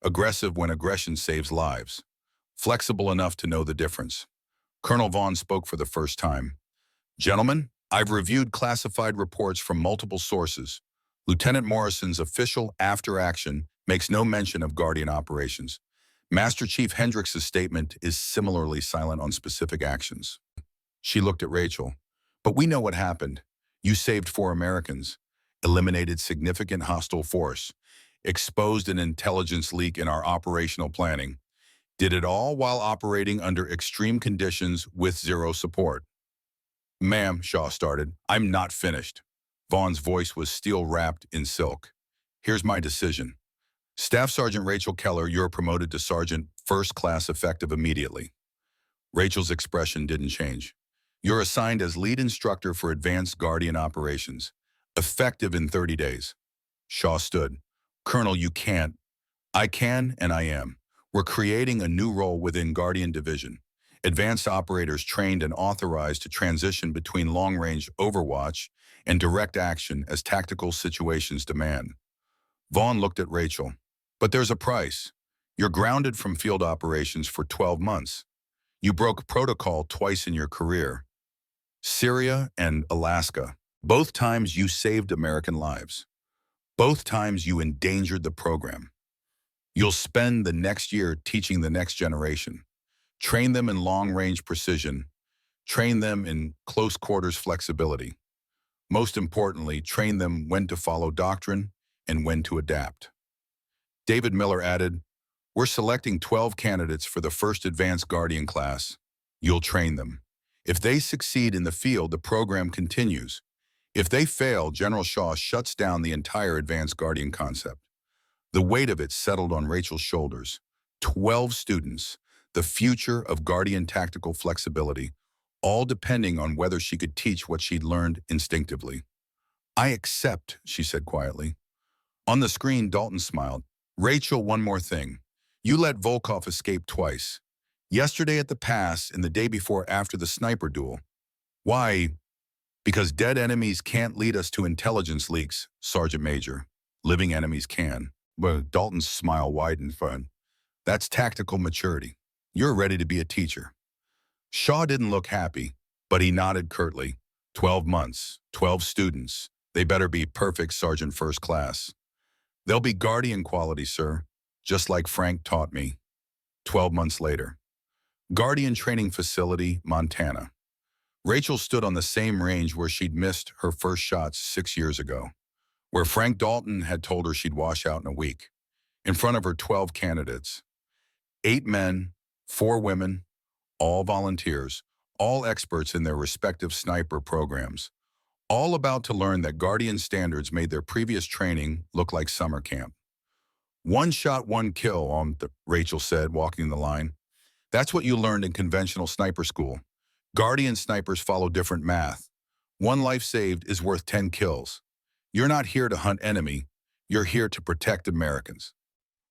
Aggressive when aggression saves lives. Flexible enough to know the difference. Colonel Vaughn spoke for the first time. Gentlemen, I've reviewed classified reports from multiple sources. Lieutenant Morrison's official after action makes no mention of Guardian operations. Master Chief Hendricks' statement is similarly silent on specific actions. She looked at Rachel. But we know what happened. You saved 4 Americans, eliminated significant hostile force, exposed an intelligence leak in our operational planning, did it all while operating under extreme conditions with zero support. Ma'am, Shaw started, I'm not finished. Vaughn's voice was steel-wrapped in silk. Here's my decision. Staff Sergeant Rachel Keller, you're promoted to Sergeant, first class, effective immediately. Rachel's expression didn't change. You're assigned as lead instructor for Advanced Guardian Operations, effective in 30 days. Shaw stood. Colonel, you can't. I can and I am. We're creating a new role within Guardian Division. Advanced operators trained and authorized to transition between long-range Overwatch and direct action as tactical situations demand. Vaughn looked at Rachel. But there's a price. You're grounded from field operations for 12 months. You broke protocol twice in your career. Syria and Alaska. Both times you saved American lives. Both times you endangered the program. You'll spend the next year teaching the next generation. Train them in long-range precision. Train them in close quarters flexibility. Most importantly, train them when to follow doctrine and when to adapt. David Miller added, we're selecting 12 candidates for the first Advanced Guardian class. You'll train them. If they succeed in the field, the program continues. If they fail, General Shaw shuts down the entire advanced Guardian concept. The weight of it settled on Rachel's shoulders. 12 students, the future of Guardian tactical flexibility, all depending on whether she could teach what she'd learned instinctively. I accept, she said quietly. On the screen, Dalton smiled. Rachel, one more thing. You let Volkov escape twice. Yesterday at the pass and the day before after the sniper duel. Why? Because dead enemies can't lead us to intelligence leaks, Sergeant Major. Living enemies can. But Dalton's smile widened. Fun. That's tactical maturity. You're ready to be a teacher. Shaw didn't look happy, but he nodded curtly. 12 months, 12 students. They better be perfect Sergeant First Class. They'll be Guardian quality, sir, just like Frank taught me. 12 months later. Guardian Training Facility, Montana. Rachel stood on the same range where she'd missed her first shots 6 years ago, where Frank Dalton had told her she'd wash out in a week, in front of her 12 candidates. 8 men, 4 women, all volunteers, all experts in their respective sniper programs, all about to learn that Guardian standards made their previous training look like summer camp. One shot, one kill, Rachel said, walking the line. That's what you learned in conventional sniper school. Guardian snipers follow different math. One life saved is worth 10 kills. You're not here to hunt enemy. You're here to protect Americans.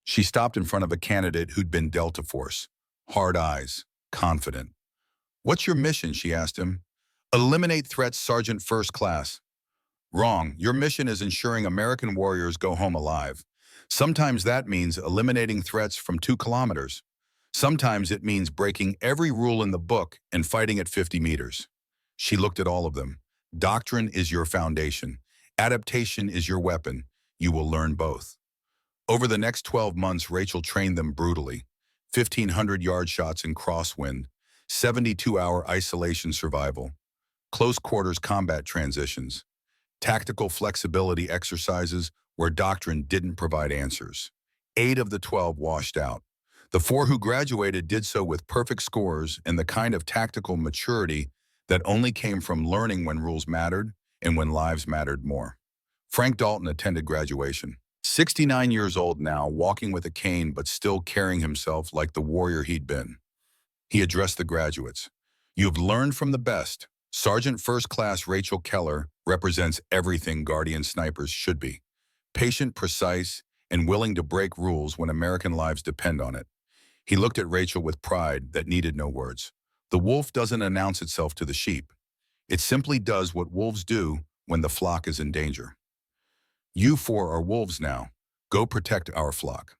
She stopped in front of a candidate who'd been Delta Force. Hard eyes, confident. What's your mission, she asked him. Eliminate threats, Sergeant First Class. Wrong. Your mission is ensuring American warriors go home alive. Sometimes that means eliminating threats from 2 kilometers. Sometimes it means breaking every rule in the book and fighting at 50 meters. She looked at all of them. Doctrine is your foundation. Adaptation is your weapon. You will learn both. Over the next 12 months, Rachel trained them brutally. 1,500-yard shots in crosswind, 72-hour isolation survival, close quarters combat transitions, tactical flexibility exercises where doctrine didn't provide answers. 8 of the 12 washed out. The 4 who graduated did so with perfect scores and the kind of tactical maturity that only came from learning when rules mattered and when lives mattered more. Frank Dalton attended graduation. 69 years old now, walking with a cane but still carrying himself like the warrior he'd been. He addressed the graduates. You've learned from the best. Sergeant First Class Rachel Keller represents everything Guardian snipers should be. Patient, precise, and willing to break rules when American lives depend on it. He looked at Rachel with pride that needed no words. The wolf doesn't announce itself to the sheep. It simply does what wolves do when the flock is in danger. You 4 are wolves now. Go protect our flock.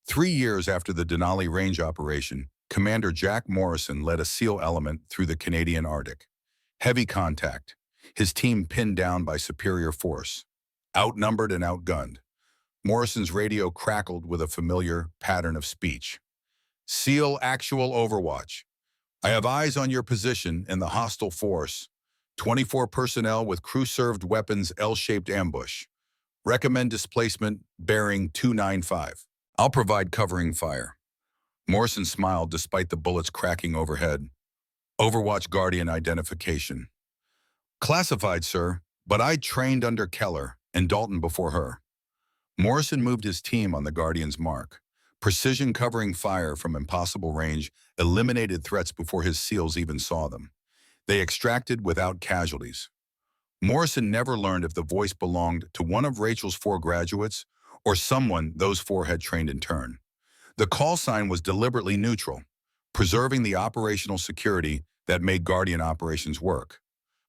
3 years after the Denali Range operation, Commander Jack Morrison led a SEAL element through the Canadian Arctic. Heavy contact, his team pinned down by superior force. Outnumbered and outgunned. Morrison's radio crackled with a familiar pattern of speech. SEAL actual overwatch. I have eyes on your position and the hostile force. 24 personnel with crew-served weapons L-shaped ambush. Recommend displacement bearing 295. I'll provide covering fire. Morrison smiled despite the bullets cracking overhead. Overwatch Guardian identification. Classified, sir, but I trained under Keller and Dalton before her. Morrison moved his team on the Guardian's mark. Precision covering fire from impossible range eliminated threats before his SEALs even saw them. They extracted without casualties. Morrison never learned if the voice belonged to one of Rachel's 4 graduates or someone those 4 had trained in turn. The call sign was deliberately neutral, preserving the operational security that made Guardian operations work.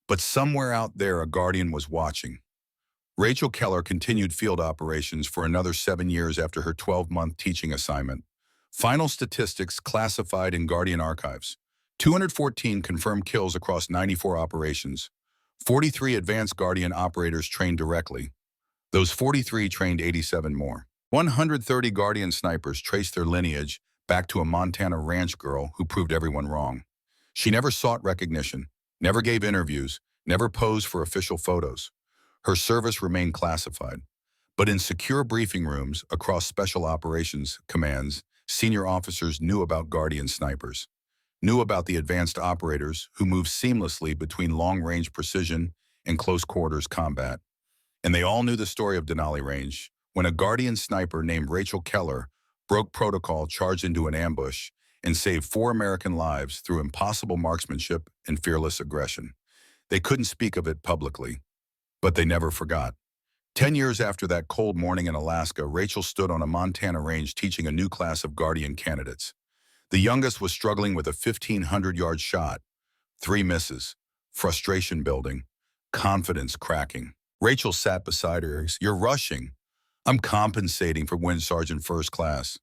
But somewhere out there, a Guardian was watching. Rachel Keller continued field operations for another 7 years after her 12-month teaching assignment. Final statistics classified in Guardian archives. 214 confirmed kills across 94 operations. 43 advanced Guardian operators trained directly. Those 43 trained 87 more. 130 Guardian snipers traced their lineage back to a Montana ranch girl who proved everyone wrong. She never sought recognition, never gave interviews, never posed for official photos. Her service remained classified. But in secure briefing rooms across special operations commands, senior officers knew about Guardian snipers. knew about the advanced operators who moved seamlessly between long-range precision and close-quarters combat. And they all knew the story of Denali Range, when a Guardian sniper named Rachel Keller broke protocol, charged into an ambush, and saved 4 American lives through impossible marksmanship and fearless aggression. They couldn't speak of it publicly, but they never forgot. 10 years after that cold morning in Alaska, Rachel stood on a Montana range teaching a new class of Guardian candidates. The youngest was struggling with a 1,500-yard shot, 3 misses, frustration building, confidence cracking. Rachel sat beside her. "You're rushing." "I'm compensating for Wind Sergeant First Class."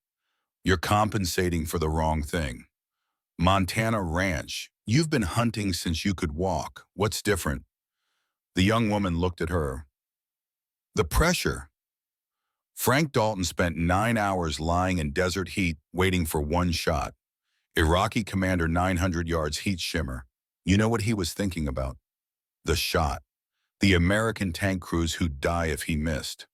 "You're compensating for the wrong thing." "Montana Ranch. You've been hunting since you could walk. What's different?" The young woman looked at her. "The pressure." Frank Dalton spent 9 hours lying in desert heat waiting for one shot. Iraqi Commander 900 yards heat shimmer. You know what he was thinking about? The shot. The American tank crews who'd die if he missed.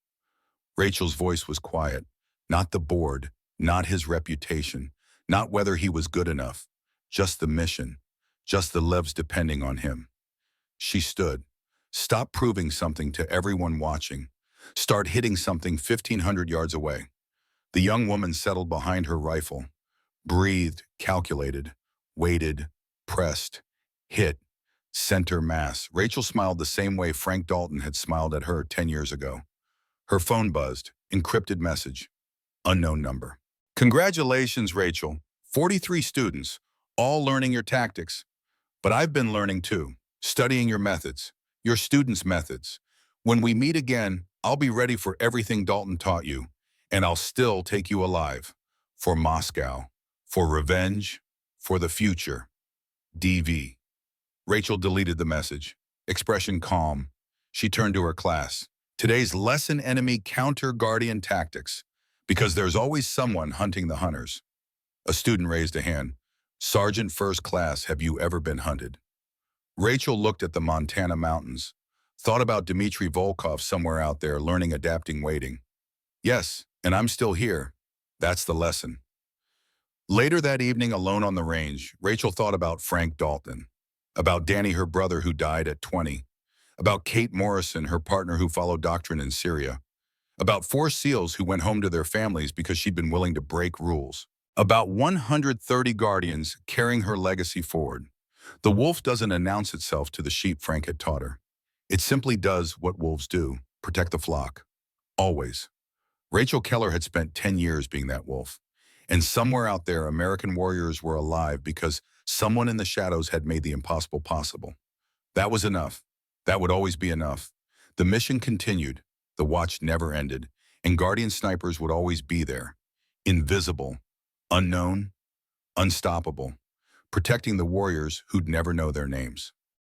Rachel's voice was quiet. Not the board, not his reputation, not whether he was good enough. Just the mission. Just the lives depending on him. She stood. Stop proving something to everyone watching. Start hitting something 1,500 yards away. The young woman settled behind her rifle. Breathed, calculated, waited, pressed, hit, center mass. Rachel smiled the same way Frank Dalton had smiled at her 10 years ago. Her phone buzzed. Encrypted message. Unknown number. "Congratulations, Rachel. 43 students, all learning your tactics. But I've been learning too, studying your methods, your students' methods. When we meet again, I'll be ready for everything Dalton taught you, and I'll still take you alive. For Moscow, for revenge, for the future. DV." Rachel deleted the message. Expression calm. She turned to her class. "Today's lesson: enemy counter Guardian tactics. Because there's always someone hunting the hunters." A student raised a hand. "Sergeant First Class, have you ever been hunted?" Rachel looked at the Montana mountains. Thought about Dmitry Volkov somewhere out there learning, adapting, waiting. "Yes, and I'm still here." That's the lesson. Later that evening, alone on the range, Rachel thought about Frank Dalton, about Danny, her brother who died at 20, about Kate Morrison, her partner who followed doctrine in Syria, about 4 SEALs who went home to their families because she'd been willing to break rules, about 130 Guardians carrying her legacy forward. The wolf doesn't announce itself to the sheep, Frank had taught her. It simply does what wolves do: protect the flock. Always. Rachel Keller had spent 10 years being that wolf. And somewhere out there, American warriors were alive because someone in the shadows had made the impossible possible. That was enough. That would always be enough. The mission continued. The watch never ended. And Guardian snipers would always be there. Invisible, unknown, unstoppable, protecting the warriors who'd never know their names.